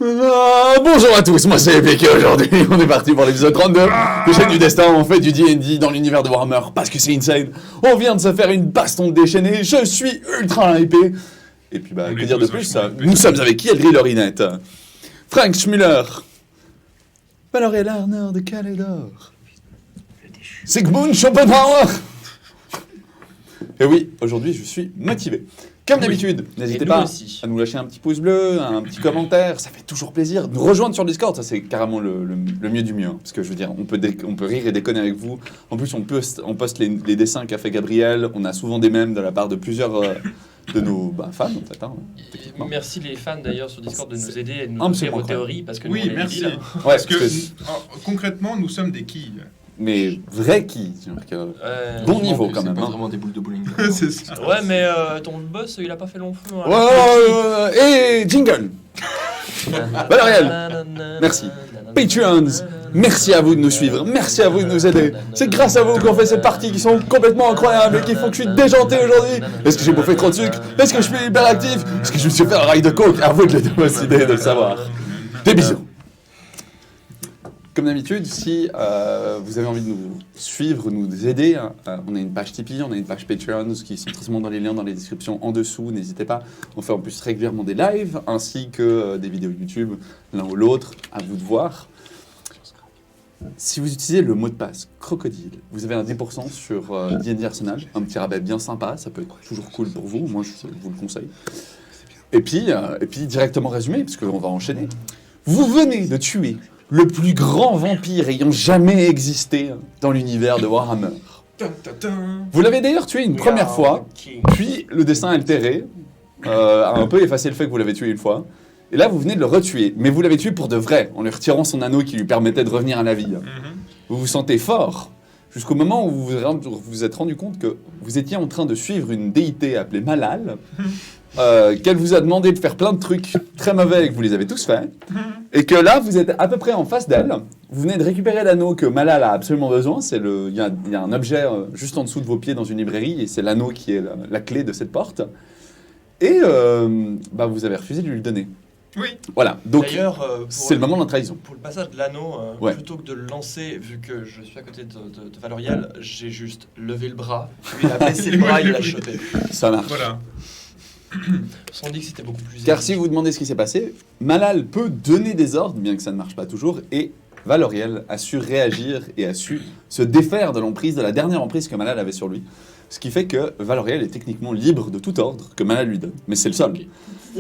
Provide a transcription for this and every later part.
Bonjour à tous, moi c'est Epic et aujourd'hui on est parti pour l'épisode 32 de Chaîne du Destin. On fait du D&D dans l'univers de Warhammer parce que c'est insane. On vient de se faire une baston déchaînée, je suis ultra hypé. Et puis bah, que dire de plus, nous sommes avec Yelry Lorinette, Frank Schmuller, Valoriel Arnaud de Calédor, Sigmund Schopenhauer. Et oui, aujourd'hui je suis motivé. Comme d'habitude, n'hésitez pas à nous lâcher un petit pouce bleu, un petit commentaire, ça fait toujours plaisir. Nous rejoindre sur Discord, ça c'est carrément le mieux du mieux. Hein, parce que je veux dire, on peut rire et déconner avec vous. En plus, on poste les dessins qu'a fait Gabriel. On a souvent des mèmes de la part de plusieurs de nos fans, en fait. Hein, merci les fans d'ailleurs sur Discord de nous aider et de nous donner vos théories. Parce que oui, nous, merci. Ouais, parce que concrètement, nous sommes des quilles. Mais vrai qui bon niveau quand même. C'est pas hein. vraiment des boules de bowling. C'est ça. Ouais, mais ton boss, il a pas fait long feu. Hein, Et jingle. Valoriel, merci. Patreons, merci à vous de nous suivre, merci à vous de nous aider. C'est grâce à vous qu'on fait ces parties qui sont complètement incroyables et qui font que je suis déjanté aujourd'hui. Est-ce que j'ai bouffé trop de sucre? Est-ce que je suis hyper actif? Est-ce que je me suis fait un rail de coke? À vous de le décider de le savoir. Des bisous. Comme d'habitude, si vous avez envie de nous suivre, nous aider, on a une page Tipeee, on a une page Patreon qui sont très souvent dans les liens dans les descriptions en dessous, n'hésitez pas. On fait en plus régulièrement des lives ainsi que des vidéos YouTube, l'un ou l'autre, à vous de voir. Si vous utilisez le mot de passe crocodile, vous avez un 10% sur D&D Arsenal, un petit rabais bien sympa, ça peut être toujours cool pour vous, moi je vous le conseille. Et puis directement résumé, parce qu'on va enchaîner, vous venez de tuer le plus grand vampire ayant jamais existé dans l'univers de Warhammer. Vous l'avez d'ailleurs tué une première fois, puis le dessin altéré a un peu effacé le fait que vous l'avez tué une fois. Et là, vous venez de le retuer, mais vous l'avez tué pour de vrai, en lui retirant son anneau qui lui permettait de revenir à la vie. Vous vous sentez fort, jusqu'au moment où vous vous êtes rendu compte que vous étiez en train de suivre une déité appelée Malal, qu'elle vous a demandé de faire plein de trucs très mauvais et que vous les avez tous faits, et que là, vous êtes à peu près en face d'elle, vous venez de récupérer l'anneau que Malal a absolument besoin, il y a un objet juste en dessous de vos pieds dans une librairie, et c'est l'anneau qui est la clé de cette porte, et vous avez refusé de lui le donner. Oui. Voilà, donc d'ailleurs, c'est le moment de la trahison. Pour le passage de l'anneau, Ouais. plutôt que de le lancer, vu que je suis à côté de Valoriel, j'ai juste levé le bras, lui il a baissé le bras, il l'a chopé. Ça marche. Voilà. On dit que c'était beaucoup plus... Car si vous vous demandez ce qui s'est passé, Malal peut donner des ordres, bien que ça ne marche pas toujours, et Valoriel a su réagir et a su se défaire de l'emprise, de la dernière emprise que Malal avait sur lui. Ce qui fait que Valoriel est techniquement libre de tout ordre que Malal lui donne. Mais c'est le seul.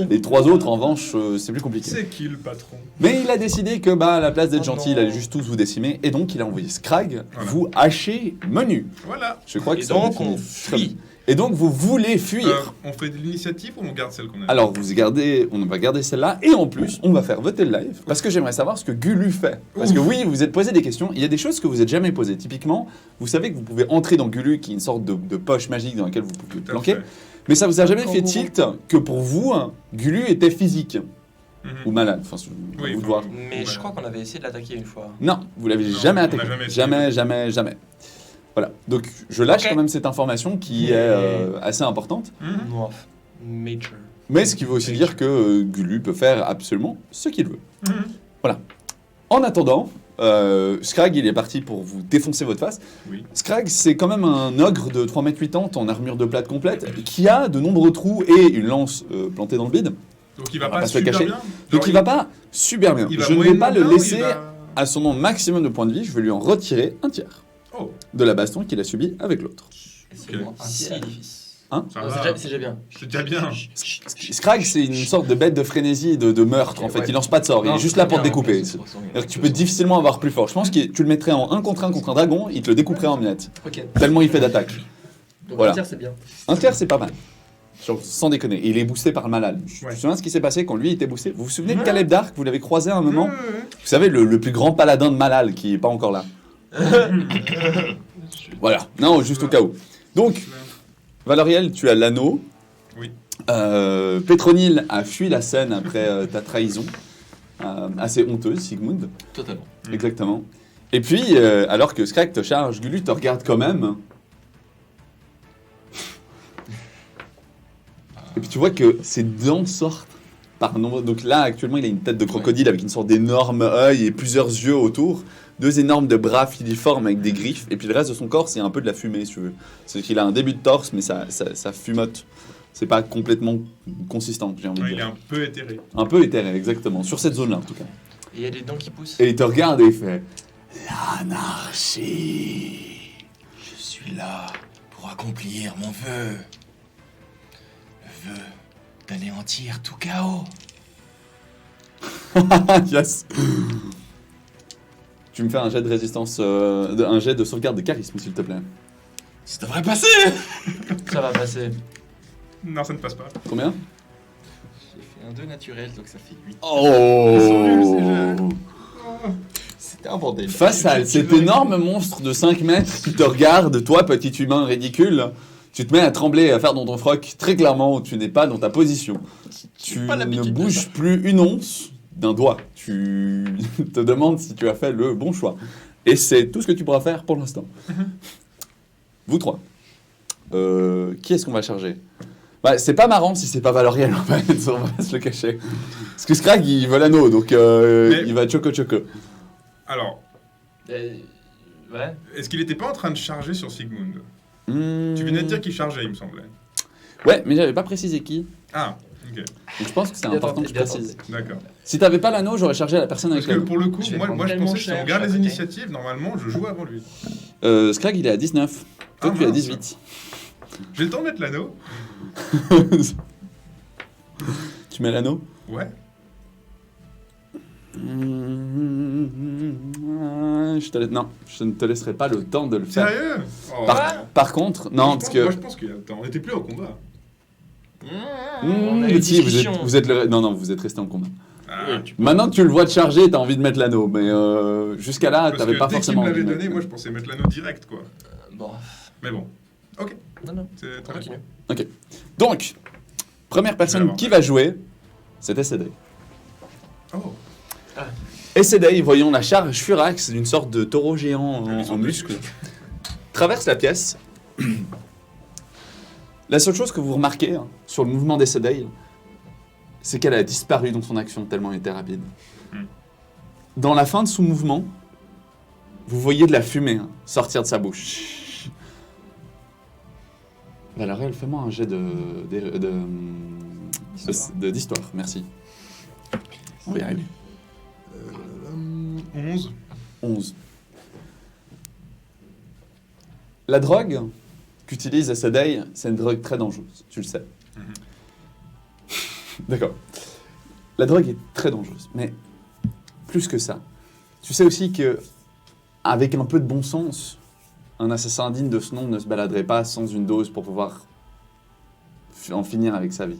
Les trois autres, en revanche, c'est plus compliqué. C'est qui le patron? Mais il a décidé que, à la place d'être Oh gentil, non. il allait juste tous vous décimer, et donc il a envoyé Scrag Voilà. vous hacher menu. Voilà. Je crois que Et ça donc, définit on très bien. fuit. Et donc vous voulez fuir. On fait de l'initiative ou on garde celle qu'on a? Alors on va garder celle-là, et en plus, on va faire voter le live, parce que j'aimerais savoir ce que Gulu fait. Parce que oui, vous êtes posé des questions, il y a des choses que vous n'êtes jamais posées. Typiquement, vous savez que vous pouvez entrer dans Gulu, qui est une sorte de poche magique dans laquelle vous pouvez Tout à planquer, fait. mais ça vous a jamais fait tilt que pour vous, Gulu était physique, ou malade, enfin, à Oui, vous de enfin, voir. Mais je crois qu'on avait essayé de l'attaquer une fois. Non, vous l'avez Non, jamais on attaqué. l'a jamais essayé. Jamais. Voilà, donc je lâche Ok. quand même cette information qui est assez importante. Noir. Major. Mais ce qui veut aussi dire que Gulu peut faire absolument ce qu'il veut. Voilà. En attendant, Scrag, il est parti pour vous défoncer votre face. Oui. Scrag, c'est quand même un ogre de 3,80 m en armure de plate complète qui a de nombreux trous et une lance plantée dans le bide. Donc il va On va pas pas se le super cacher. bien. Donc Genre, il va pas super bien. il va Je ne vais moyennement pas le bien ou il laisser va- à son maximum de points de vie. Je vais lui en retirer un tiers Oh, de la baston qu'il a subi avec l'autre. C'est Ok. bon, si édifice. Hein ça Non, va. c'est déjà bien. C'est déjà bien. Scrag, c'est une sorte de bête de frénésie et de meurtre, en fait. Ouais. Il lance pas de sort, il est juste là pour te découper. C'est-à-dire que tu peux difficilement avoir plus fort. Je pense que tu le mettrais en 1 contre 1 contre un dragon, il te le découperait en miettes. Ok. Tellement il fait d'attaque. Donc Voilà. un tiers, c'est bien. Un tiers, c'est pas mal. Genre, sans déconner. Et il est boosté par le Malal. Je Ouais. me souviens de ce qui s'est passé quand lui était boosté. Vous vous souvenez de Caleb Dark? Vous l'avez croisé à un moment? Ouais. Vous savez, le plus grand paladin de Malal qui est pas encore là. Voilà. Non, juste au cas où. Donc, Valoriel, tu as l'anneau. Oui. Pétronille a fui la scène après ta trahison. Assez honteuse, Sigmund. Totalement. Exactement. Et puis, alors que Scrag te charge, Gulu te regarde quand même. Et puis tu vois que ses dents sortent par nombre. Donc là, actuellement, il a une tête de crocodile avec une sorte d'énorme œil et plusieurs yeux autour. 2 énormes de bras filiformes avec des griffes. Et puis le reste de son corps, c'est un peu de la fumée, si tu veux. C'est qu'il a un début de torse, mais ça fumote. C'est pas complètement consistant, j'ai envie de Il est dire. un peu éthéré. Un peu éthéré, exactement. Sur cette zone-là, en tout cas. Et il y a des dents qui poussent. Et il te regarde et il fait... L'anarchie. Je suis là pour accomplir mon vœu. Le vœu d'anéantir tout chaos. Yes. Tu me fais un jet de résistance, un jet de sauvegarde de charisme, s'il te plaît. Ça devrait passer. Ça va passer. Non, ça ne passe pas. Combien? J'ai fait un 2 naturel, donc ça fait 8. Oh. C'était un bordel. Face à cet énorme monstre de 5 mètres qui te regarde, toi, petit humain ridicule, tu te mets à trembler, à faire dans ton froc, très clairement, tu n'es pas dans ta position. Tu pas ne l'habitude de bouges plus une once d'un doigt. Tu te demandes si tu as fait le bon choix. Et c'est tout ce que tu pourras faire pour l'instant. Vous trois. Qui est-ce qu'on va charger? Bah, c'est pas marrant si c'est pas Valoriel, en fait, on va se le cacher. Parce que Scrag, il veut l'anneau, donc il va choco. Alors, Ouais. est-ce qu'il n'était pas en train de charger sur Sigmund? Hmm. Tu venais de dire qu'il chargeait, il me semblait. Ouais, mais j'avais pas précisé qui. Ah, ok. Donc je pense que c'est important que je précise. D'accord. Si t'avais pas l'anneau, j'aurais chargé la personne Parce avec que l'anneau. pour le coup, Je vais moi prendre je tellement pensais que si on cher, regarde je les suis à côté. initiatives, normalement, je joue avant lui. Scrag, il est à 19. Toi, Ah, tu es à mince. 18. J'ai le temps de mettre l'anneau? Tu mets l'anneau? Ouais. Non, je ne te laisserai pas le temps de le faire. Sérieux? Oh. Par contre, non, parce que... Moi, je pense qu'il y a le temps. On n'était plus au combat. On a eu une si, discussion. vous êtes non, vous êtes resté en combat. Ah. Oui, tu- Maintenant que tu le vois te charger, t'as envie de mettre l'anneau, mais jusqu'à là, Parce t'avais que pas dès qu'il forcément me envie l'avait de donné, mettre moi je pensais mettre l'anneau direct, quoi. Bon, Mais bon. Ok, non, c'est très on continue. bien. Donc, première Je vais personne avoir qui mal. va jouer, c'était Sedai. Oh, Et Sedai, voyant la charge furax d'une sorte de taureau géant en muscle, traverse la pièce. La seule chose que vous remarquez sur le mouvement des Sedai, c'est qu'elle a disparu dans son action tellement elle était rapide. Dans la fin de son mouvement, vous voyez de la fumée sortir de sa bouche. Valoriel, fais-moi un jet d'histoire, merci. On va y arriver. 11. 11. La drogue qu'utilise Sedai, c'est une drogue très dangereuse, tu le sais. D'accord. La drogue est très dangereuse, mais plus que ça. Tu sais aussi que, avec un peu de bon sens, un assassin digne de ce nom ne se baladerait pas sans une dose pour pouvoir en finir avec sa vie.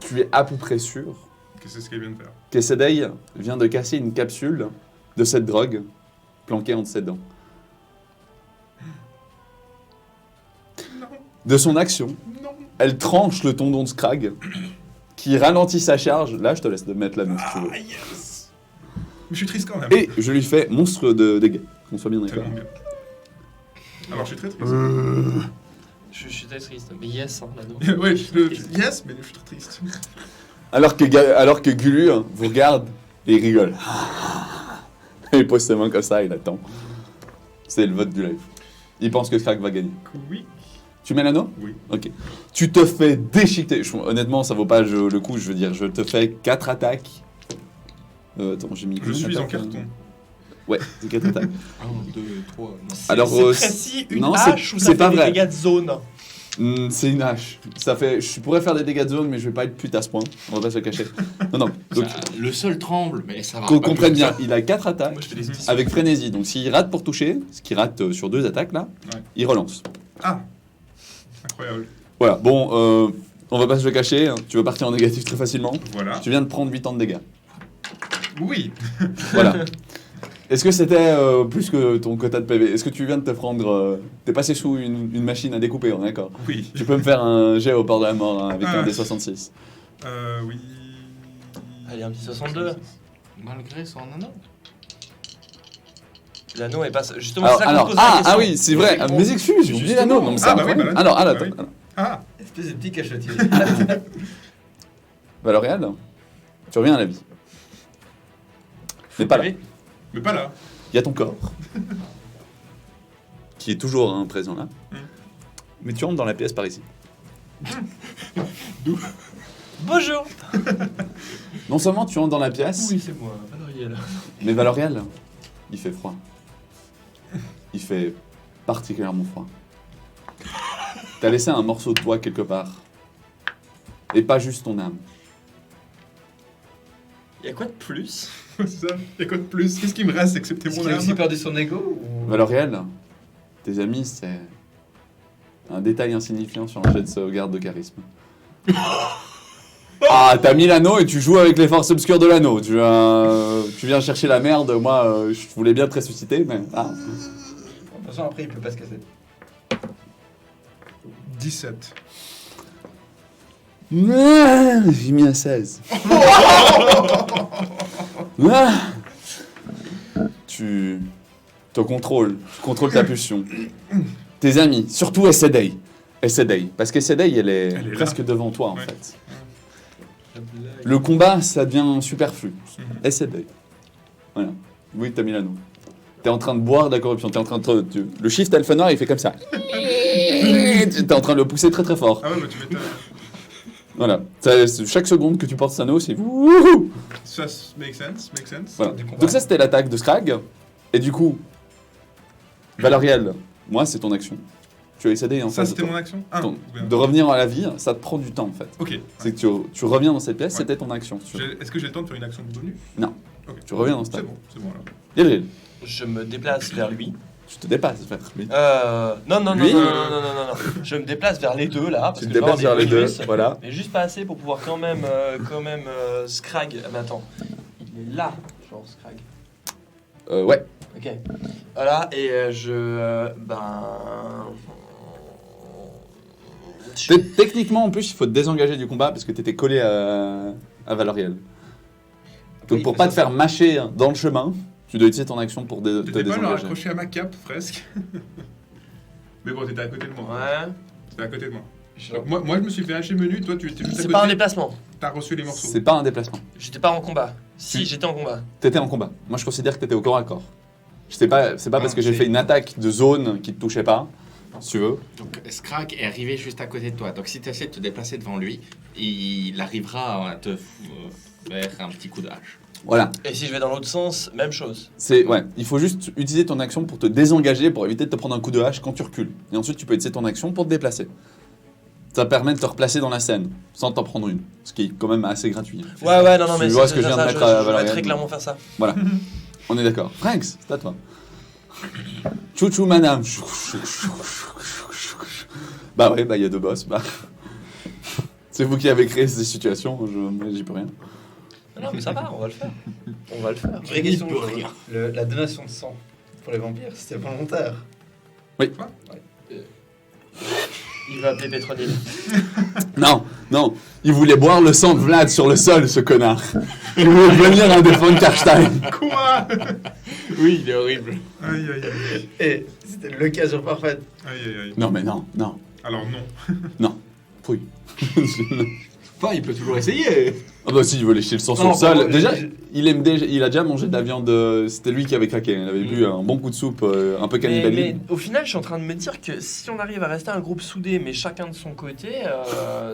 Tu es à peu près sûr Que c'est ce qu'elle vient de faire. que Sedai vient de casser une capsule de cette drogue planquée entre ses dents. Non, De son action, non. elle tranche le tendon de Scrag, qui ralentit sa charge. Là, je te laisse de mettre l'anneau si tu veux. Ah, yes. Mais je suis triste quand même. Et je lui fais monstre de dégâts, qu'on soit bien d'accord. Tellement bien. Alors, je suis très triste. Je suis très triste, mais yes, hein, l'anneau. Ouais, yes, mais je suis très triste. Alors que Gulu vous regarde et il rigole. Il pose ses mains comme ça, il attend. C'est le vote du live. Il pense que Scrag va gagner. Oui. Tu mets l'anneau? Oui. Ok. Tu te fais déchiqueter. Honnêtement, ça vaut pas le coup, je veux dire. Je te fais 4 attaques. Attends, j'ai mis... Je combien suis en d'attaques, carton. Ouais, c'est 4 attaques. 1, 2, 3. Alors, C'est précis une non, hache ou ça c'est fait pas des vrai. dégâts de zone? C'est une hache. Ça fait... Je pourrais faire des dégâts de zone, mais je vais pas être pute à ce point. On va pas se le cacher. Non. Donc, Le sol tremble, mais ça va. qu'on pas comprenne plus que bien, il a 4 attaques. Moi, je fais des éditions. Avec frénésie. Donc s'il rate pour toucher, ce qu'il rate sur 2 attaques là, Ouais. il relance. Ah, incroyable. Voilà, bon, on va pas se le cacher, hein. Tu veux partir en négatif très facilement. Voilà. Tu viens de prendre 8 ans de dégâts. Oui. Voilà. Est-ce que c'était plus que ton quota de PV? Est-ce que tu viens de te prendre... T'es passé sous une machine à découper, on est d'accord? Oui. Tu peux me faire un jet au port de la mort hein, avec un Ah. D66. Oui. Allez, un petit 62. Malgré son anneau. L'anneau est pas... Justement, c'est ça qu'on se pose la question. oui, c'est vrai. Bon, Mes excuses, j'ai oublié justement. l'anneau. Non, mais c'est Ah, bah oui, incroyable. bah alors, bah attends. oui. Ah, Espèce de petit cachotier. Valorial, tu reviens à la vie. Mais pas là. Mais pas là. Il y a ton corps, qui est toujours présent là. Mais tu rentres dans la pièce par ici. Bonjour. Non seulement tu rentres dans la pièce, Oui, c'est moi, Valoriel. mais Valorial, il fait froid. Il fait particulièrement froid. T'as laissé un morceau de toi quelque part. Et pas juste ton âme. Il y a quoi de plus? C'est ça. Il y a quoi de plus? Qu'est-ce qui me reste excepté Est-ce mon qu'il a aussi âme? perdu son ego ou... Valoriel, tes amis, c'est un détail insignifiant sur un jet de sauvegarde de charisme. Ah, t'as mis l'anneau et tu joues avec les forces obscures de l'anneau. Tu viens chercher la merde, moi je voulais bien te ressusciter, mais... Ah. De toute façon, après, il peut pas se casser. 17. J'ai mis un 16. Tu te contrôles, tu contrôles ta pulsion. Tes amis, surtout Essedei. Parce qu'Essedei, elle est Elle est presque là. devant toi en Ouais. fait. Le combat, ça devient superflu. Essedei. Voilà. Oui, t'as mis l'anneau. T'es en train de boire de la corruption. T'es en train de... Le shift alpha noir, il fait comme ça. T'es en train de le pousser très très fort. Ah ouais, bah tu m'étonnes. Voilà. Chaque seconde que tu portes cet anneau, c'est... Wouhou. Ça make sense. Voilà. Donc ça, c'était l'attaque de Scrag. Et du coup, Valoriel, moi, c'est ton action. Tu as essayé en Ça, face c'était de toi. mon action? Ah, bien. De revenir à la vie, ça te prend du temps en fait. Ok. C'est que tu reviens dans cette pièce, Ouais. c'était ton action. Est-ce que j'ai le temps de faire une action de bonus? Non. Ok. Tu reviens dans ce C'est stade. bon alors. Gabriel, Je me déplace vers lui. tu te dépasses vers lui. Non, Lui non. Je me déplace vers les deux là. Parce Tu te que je vais déplaces vers avoir les des deux, bonus, voilà. Mais juste pas assez pour pouvoir quand même Scrag. Mais attends, il est là, genre Scrag. Ouais. Ok. Voilà, et Techniquement, en plus, il faut te désengager du combat parce que t'étais collé à Valoriel. Donc Oui, pour mais pas ça, te faire mâcher dans le chemin, tu dois utiliser ton action pour te T'étais pas là désengager. accroché à ma cape, presque. Mais bon, t'étais à côté de moi. Ouais. T'étais à côté de moi. Donc moi, je me suis fait hacher menu, toi, tu étais juste à C'est côté. pas un déplacement. T'as reçu les morceaux. C'est pas un déplacement. J'étais pas en combat. Si, Si. j'étais en combat. T'étais en combat. Moi, je considère que t'étais au corps à corps. C'est pas parce que j'ai c'est- fait une attaque de zone qui te touchait pas, si tu veux. Donc Scrag est arrivé juste à côté de toi. Donc si tu essaies de te déplacer devant lui, il arrivera à te faire un petit coup de hache. Voilà. Et si je vais dans l'autre sens, même chose. Ouais, il faut juste utiliser ton action pour te désengager, pour éviter de te prendre un coup de hache quand tu recules. Et ensuite, tu peux utiliser ton action pour te déplacer. Ça permet de te replacer dans la scène, sans t'en prendre une. Ce qui est quand même assez gratuit. Ouais, non, Tu mais vois c'est ce que je viens de ça, mettre à je vais Valorian. très clairement faire ça. Voilà. On est d'accord. Franks, c'est à toi. Chouchou madame. Bah ouais, bah il y a deux boss. Bah. C'est vous qui avez créé ces situations, j'y peux rien. Non, mais ça va, on va le faire. On va le faire. Vraie question, peut rien. la donation de sang pour les vampires, c'était volontaire. Il va appeler Pétronille. Non, il voulait boire le sang de Vlad sur le sol, ce connard. Il voulait devenir un des Frankenstein. Quoi? Oui, il est horrible. Aïe, aïe, aïe. Et c'était l'occasion parfaite. Aïe, aïe, aïe. Non mais non. Alors non. Pouille. Enfin, il peut toujours essayer. Ah bah si, il veut lécher le sang sur Non, le sol. pardon, Déjà, il a déjà mangé de la viande. C'était lui qui avait craqué. Il avait bu un bon coup de soupe, un peu Mais cannibalisme. au final, je suis en train de me dire que si on arrive à rester un groupe soudé, mais chacun de son côté,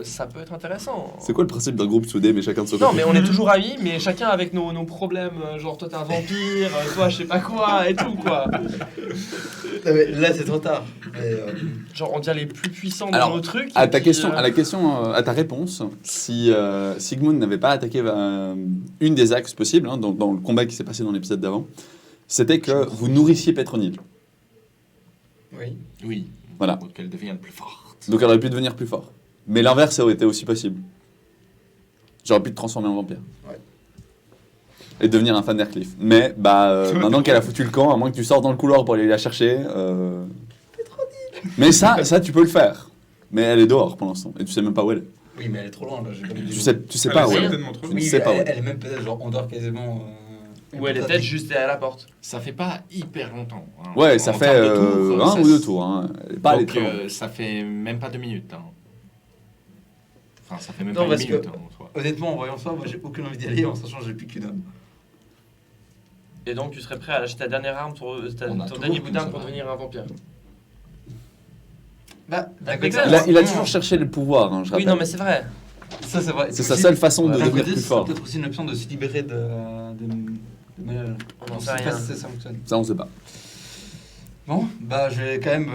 ça peut être intéressant. C'est quoi le principe d'un groupe soudé, mais chacun de son Non, côté? mais on est toujours amis, mais chacun avec nos problèmes. Genre, toi, t'es un vampire, toi, je sais pas quoi, et tout, quoi. Non, mais là, c'est trop tard. Mais, Genre, on devient les plus puissants Alors, dans nos trucs. À et ta puis, question, à ta réponse, si Sigmund n'avait pas attaqué une des axes possibles dans le combat qui s'est passé dans l'épisode d'avant, c'était que vous nourrissiez Pétronille. oui. Oui. Voilà. Donc elle devient plus forte. Donc elle aurait pu devenir plus fort. Mais l'inverse aurait été aussi possible. J'aurais pu te transformer en vampire. Ouais. Et devenir un fan d'Aircliff. Mais maintenant qu'elle a foutu le camp, à moins que tu sortes dans le couloir pour aller la chercher. Mais ça, tu peux le faire. Mais elle est dehors pour l'instant. Et tu sais même pas où elle est. Oui, mais elle est trop loin, là. J'ai pas Tu sais Elle pas est où elle est. certainement trop Tu loin. ne sais pas où elle est. elle est même peut-être genre on dort quasiment. Ou elle est peut-être juste derrière la porte. Ça fait pas hyper longtemps. Hein. Ouais, ça En fait termes de tours, un ça ou deux tours. Hein. Elle est pas allée Donc très loin. ça fait même pas 2 minutes. Hein. Enfin, ça fait même Non, pas une parce que- minute, hein, en soi. Honnêtement, en voyant ça, moi j'ai aucune envie d'y aller en sachant que j'ai plus qu'une âme. Et donc tu serais prêt à lâcher ta dernière arme, ton On a ton tout dernier pour bout d'arme ça, pour ouais. devenir un vampire. Bah, D'accord. Il a toujours cherché le pouvoir, hein, je Oui, rappelle. non, mais c'est vrai. ça c'est vrai. C'est sa seule façon de D'un devenir côté, plus c'est fort. peut-être aussi une option de se libérer de Malal. On n'en Je sait sais pas rien. si ça fonctionne. Ça, on sait pas. Bon, bah je vais quand même.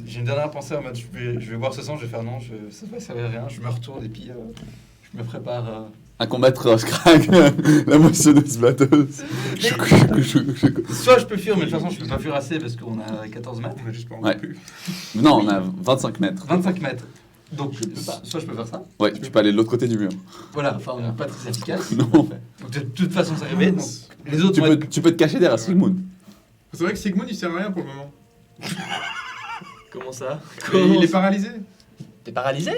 J'ai une dernière pensée en mode je vais boire ce sang, je vais faire non, ça va servir à rien, je me retourne et puis je me prépare. À combattre Scrag, la moissonneuse batteuse. Soit je peux fuir, mais de toute façon je peux pas fuir assez parce qu'on a 14 mètres, On a juste pas Ouais. encore pu. Non, on a 25 mètres. 25 mètres. Donc soit je peux faire ça. Ouais, tu peux aller de l'autre côté du mur. Voilà, enfin on n'est pas très efficace. Non. Donc de toute façon ça arrivait. Donc les autres Tu vont peux, être- tu peux te cacher derrière Sigmund. C'est vrai que Sigmund il sert à rien pour le moment. Comment ça? Il est paralysé. T'es paralysé?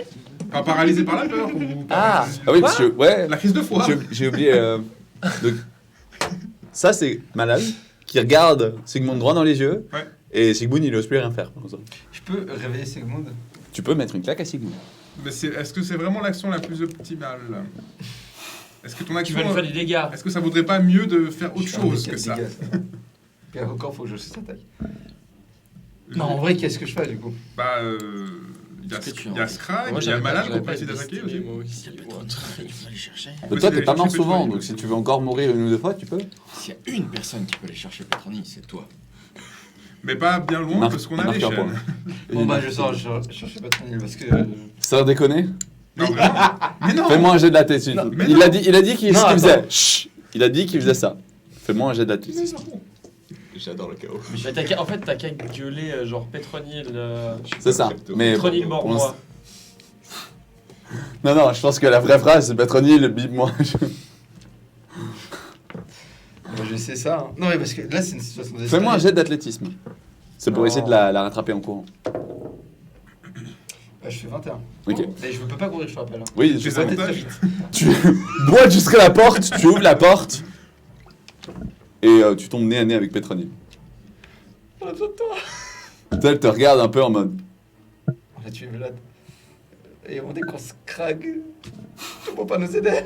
Enfin, paralysé par la peur. Ou Ah. Ah oui, Quoi parce que, ouais, La crise de foi. j'ai oublié. Ça, c'est Malal qui regarde Sigmund droit dans les yeux. Ouais. Et Sigmund, il n'ose plus rien faire. Je peux réveiller Sigmund. Tu peux mettre une claque à Sigmund. Mais est-ce que c'est vraiment l'action la plus optimale? Est-ce que ton Tu action. vas lui faire du dégât. Est-ce que ça vaudrait pas mieux de faire autre Je fais un chose dégât que de ça? dégâts, ça va. Puis encore faut que je sais sa taille. Non, en vrai, qu'est-ce que je fais du coup? Bah, il y a, Est-ce que tu il y a en- Scrag, Moi, il y a j'avais Malal pas- qu'on j'avais peut pas essayer d'attaquer estimé, aussi. moi aussi. Il faut aller chercher. Mais Ouais, toi, c'est t'es pas les mort chercher souvent, Petroni, donc aussi. si tu veux encore mourir une ou deux fois, tu peux. S'il y a une personne qui peut aller chercher Petroni, c'est toi. Mais pas bien loin Marque- parce qu'on a marque les un chaînes. point. Bon bah je sors, je cherche pas trop parce que. Sans déconner. Non, vraiment. Mais non. Fais-moi un jet de la tête. Non, mais Il non. a dit qu'il Non, ce qu'il faisait. attends. Chut. Il a dit qu'il faisait ça. Fais-moi un jet de la tête. Mais non. J'adore le chaos. Mais en fait, t'as qu'à gueuler genre Pétronil. C'est ça. Mais Pétronil pour mort, l'instant- moi. Non, je pense que la vraie phrase, c'est Petronil, bip-moi. Bah, je sais ça. Hein. Non mais parce que là c'est une situation désespérée. Fais-moi un jet d'athlétisme. C'est pour Non. essayer de la rattraper en courant. Bah, je fais 21. Ok. Mais je peux pas courir, je te rappelle. Hein. Oui, J'ai je Ça sais. va être très avantages. vite. Tu boites jusqu'à la porte, tu ouvres la porte. Et tu tombes nez à nez avec Petronil. Elle te regarde un peu en mode. On a tué Vlad. Et on décourse Krag. Tu peux pas nous aider?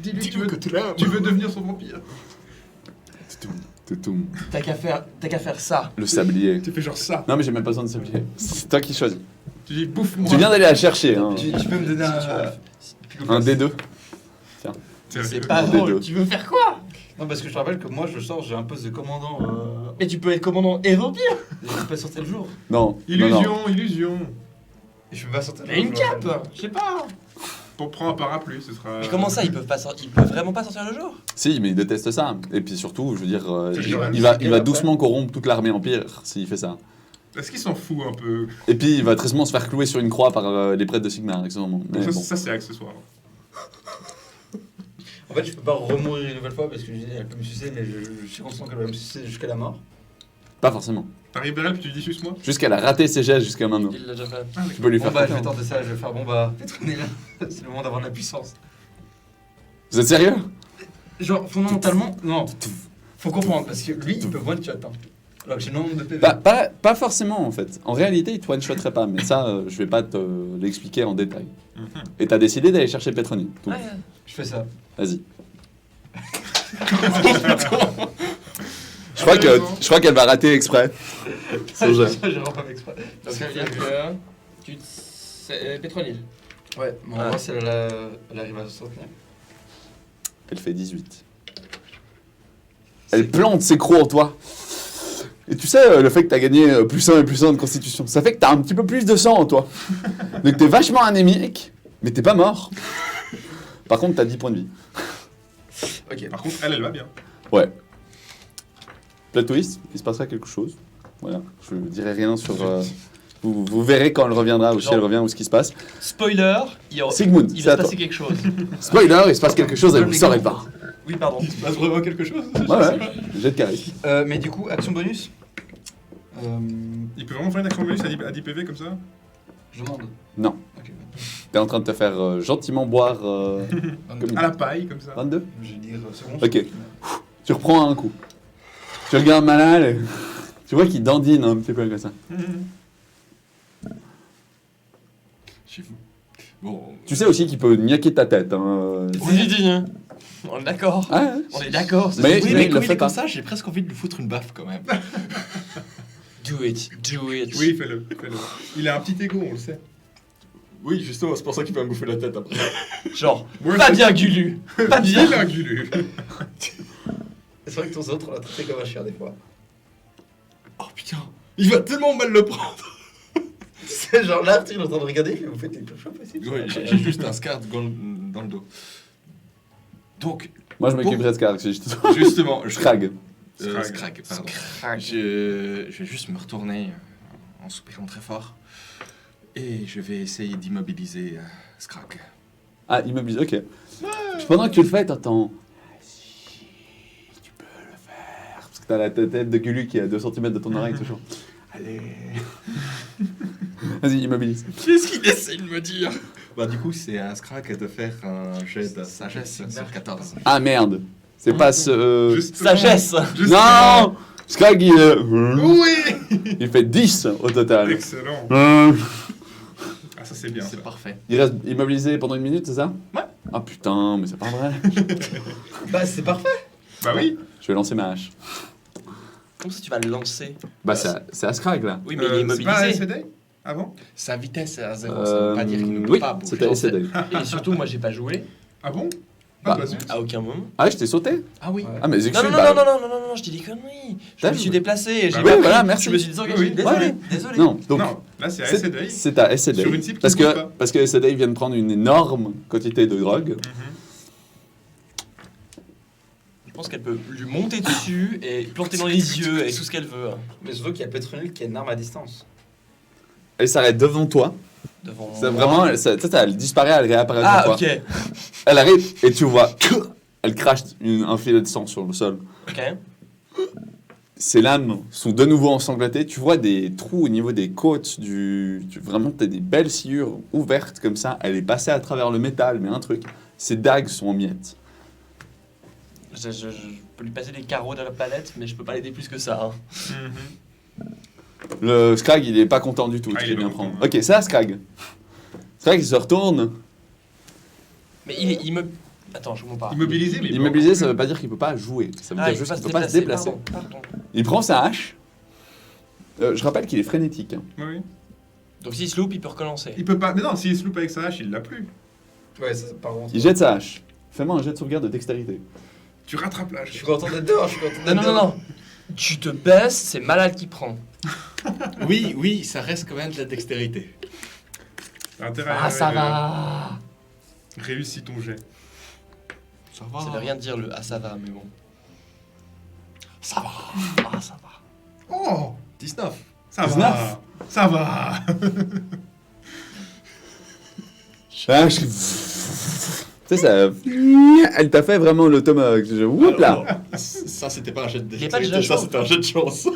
Dis-lui que tu veux devenir son vampire. Toutoum. T'as qu'à faire ça. Le sablier. Tu fais genre ça. Non, mais j'ai même pas besoin de sablier. C'est toi qui choisis. Tu dis bouffe-moi. Tu viens d'aller la chercher. Hein. Tu peux me donner Un D2. C'est pas Des drôle. deux. Tu veux faire quoi? Non, parce que je te rappelle que moi je sors, j'ai un poste de commandant. Mais tu peux être commandant et vampire. Et je peux pas sortir le jour. Non. Illusion, illusion. Et je peux pas sortir le Mais jour. une je le rappelle. cape. Je sais pas. Pour prendre un parapluie, ce sera. Mais comment ça, ils peuvent vraiment pas sortir le jour? Si, mais il déteste ça. Et puis surtout, je veux dire, C'est il, sûr, il va, c'est il va après. doucement corrompre toute l'armée empire s'il fait ça. Est-ce qu'il s'en fout un peu? Et puis il va tristement se faire clouer sur une croix par les prêtres de Sigmar, accessoirement. Mais Ça, bon. ça, c'est accessoire. En fait, je peux pas remourir une nouvelle fois parce que je dis, elle peut me sucer, mais je suis conscient qu'elle va me sucer jusqu'à la mort. Pas forcément. T'arrives vers elle puis tu dis suce-moi. Jusqu'elle a raté ses gestes jusqu'à maintenant. Il l'a déjà fait. Tu peux lui Bon faire bah, je vais confiance. tenter ça, je vais faire bon bah, Petronil, c'est le moment d'avoir de la puissance. Vous êtes sérieux? Genre, fondamentalement, non. Faut comprendre, parce que lui, il peut one-shot. Hein. Alors que j'ai le nombre de PV. Pas forcément en fait. En réalité, il te one-shotterait pas, mais ça, je vais pas te l'expliquer en détail. Et t'as décidé d'aller chercher Petronil. Donc, Ouais. Je fais ça. vas-y. Je crois qu'elle va rater exprès. Son jet. J'ai vraiment pas fait exprès. Donc ça veut dire que c'est Pétronil. Ouais, mais on va Ah. voir si elle arrive à se soutenir. Elle fait 18. Elle plante ses crocs en toi. Et tu sais, le fait que t'as gagné +1 et +1 de constitution, ça fait que t'as un petit peu plus de sang en toi. Donc t'es vachement anémique, mais t'es pas mort. Par contre, t'as 10 points de vie. Ok. Par contre, elle va bien. Ouais. Plot twist, il se passera quelque chose. Voilà, je dirai rien sur... vous verrez quand elle reviendra, ou si Genre- elle revient, ou ce qui se passe. Spoiler, Sigmund, il c'est va à se toi. passer quelque chose. Spoiler, il se passe quelque chose et vous ne saurez pas. Oui, pardon. Il se passe vraiment quelque chose. Ouais, jet de charisme. Mais du coup, action bonus. Il peut vraiment faire une action bonus à 10 PV comme ça? Je demande. Non. Ok. T'es en train de te faire gentiment boire... comme À la paille comme ça. 22. Je vais dire seconde. Ok. Tu reprends un coup. Tu regardes Malal et tu vois qu'il dandine un petit peu comme ça. Bon. Tu sais aussi qu'il peut niaquer ta tête. Hein. C'est dit, hein. On est d'accord. Ah, ouais. On est d'accord. c'est Mais- Oui, dit. mais il le comme il fait est comme pas. ça, j'ai presque envie de lui foutre une baffe quand même. Do it. Do it. Oui, fais-le. Il a un petit ego, on le sait. Oui, justement, c'est pour ça qu'il va me bouffer la tête après. Genre, Ouais, pas c'est- bien Gulu. Pas bien. Il a un Gulu. C'est vrai que ton autre, on l'a traité comme un chien des fois. Oh putain, il va tellement mal le prendre. C'est genre là, Arthur, il est en train de regarder, il fait, vous faites les plus chauds possible. Ouais, j'ai juste un scard dans le dos. Donc, Moi, je m'occuperai de Scarg. C'est juste... justement, Scrag. Scrag, pardon. Je vais juste me retourner en soupirant très fort. Et je vais essayer d'immobiliser Scrag. Ah, immobilisé, ok. Pendant que tu le fais, t'entends... Si, tu peux le faire. Parce que t'as la tête de Gulu qui est à 2 cm de ton oreille, toujours. Allez. Vas-y, immobilise. Qu'est-ce qu'il essaie de me dire? Bah du coup, c'est à Scrag de faire un jet de sagesse sur 14. Ah, merde. C'est pas ce... Justement. Sagesse. Justement. Non Scrag, il... Oui. il fait 10 au total. Excellent. Ah, ça c'est bien. C'est Ça. parfait. Il reste immobilisé pendant 1 minute, c'est ça? Ouais. Ah putain, mais c'est pas vrai. Bah, c'est parfait. Bah oui. Je vais lancer ma hache. Comment ça tu vas le lancer? Bah, c'est à Scrag, là. Oui, mais il est C'est pas immobilisé. SD avant? Sa vitesse est à 0, ça veut pas dire qu'il ne peut oui, pas bouger. c'était SCD. Et surtout, moi, j'ai pas joué Ah bon? Bah, Ah bah zut. à aucun moment. Ah, je t'ai sauté? Ah oui. Ah, mais Non, excuse non, bah, non, non, non, non, non, non, je dis des conneries. Je T'as me vu? suis déplacé. J'ai Ah pas oui, voilà, merci. Je me suis désengagé. Oui, oui. Désolé, Ouais. désolé. Non, donc... Non, là c'est c'est- ASD. C'est à SCD. Sur une cible qui parce ne bouge que, pas. parce que SCD vient de prendre une énorme quantité de drogue. Je pense qu'elle peut lui monter dessus et planter dans les yeux et tout ce qu'elle veut. Mais surtout qu'il y a Petronil qui a une arme à distance. Elle s'arrête devant toi. Devant C'est moi. vraiment, elle disparaît, elle réapparaît devant Ah, toi. ok. Elle arrive et tu vois, elle crache un filet de sang sur le sol. Ok. Ses lames sont de nouveau ensanglantées. Tu vois des trous au niveau des côtes. Vraiment, t'as des belles sciures ouvertes comme ça. Elle est passée à travers le métal, mais un truc. Ses dagues sont en miettes. Je peux lui passer des carreaux de la palette, mais je peux pas l'aider plus que ça. Hein. Le Scrag, il est pas content du tout. Ah, tu il est sais bien pas prendre. content, Ok, c'est à Scrag. Scrag, il se retourne. Mais il me. Attends, je comprends pas. Immobilisé, mais Immobilisé, ça veut pas dire qu'il peut pas jouer. Ça veut Ah, dire il juste peut qu'il peut pas se déplacer. Pardon. Il prend sa hache. Je rappelle qu'il est frénétique. Hein. Oui, oui. Donc s'il se loupe, il peut recommencer. Il peut pas. Mais non, s'il se loupe avec sa hache, il l'a plus. Ouais, ça, par contre. Il jette sa hache. Fais-moi un jet de sauvegarde de dextérité. Tu rattrapes la Je hache. suis content d'être dehors, je suis content Non, d'être non, non, dehors. non. Tu te baisses, c'est malade qui prend. Oui, oui, ça reste quand même de la dextérité. T'as intérêt Ah, à- ça va. Réussis ton jet. Ça va. Ça veut rien dire le ah, ça va, mais bon. Ça va. Ah, ça va. Oh, 19. ça 19. va. Ça va. La hache. Tu sais, ça. Elle t'a fait vraiment le tomahawk. Oups là. Alors, ça, c'était pas un jet de Il y a pas de dextérité, ça, jugement. c'était un jet de chance.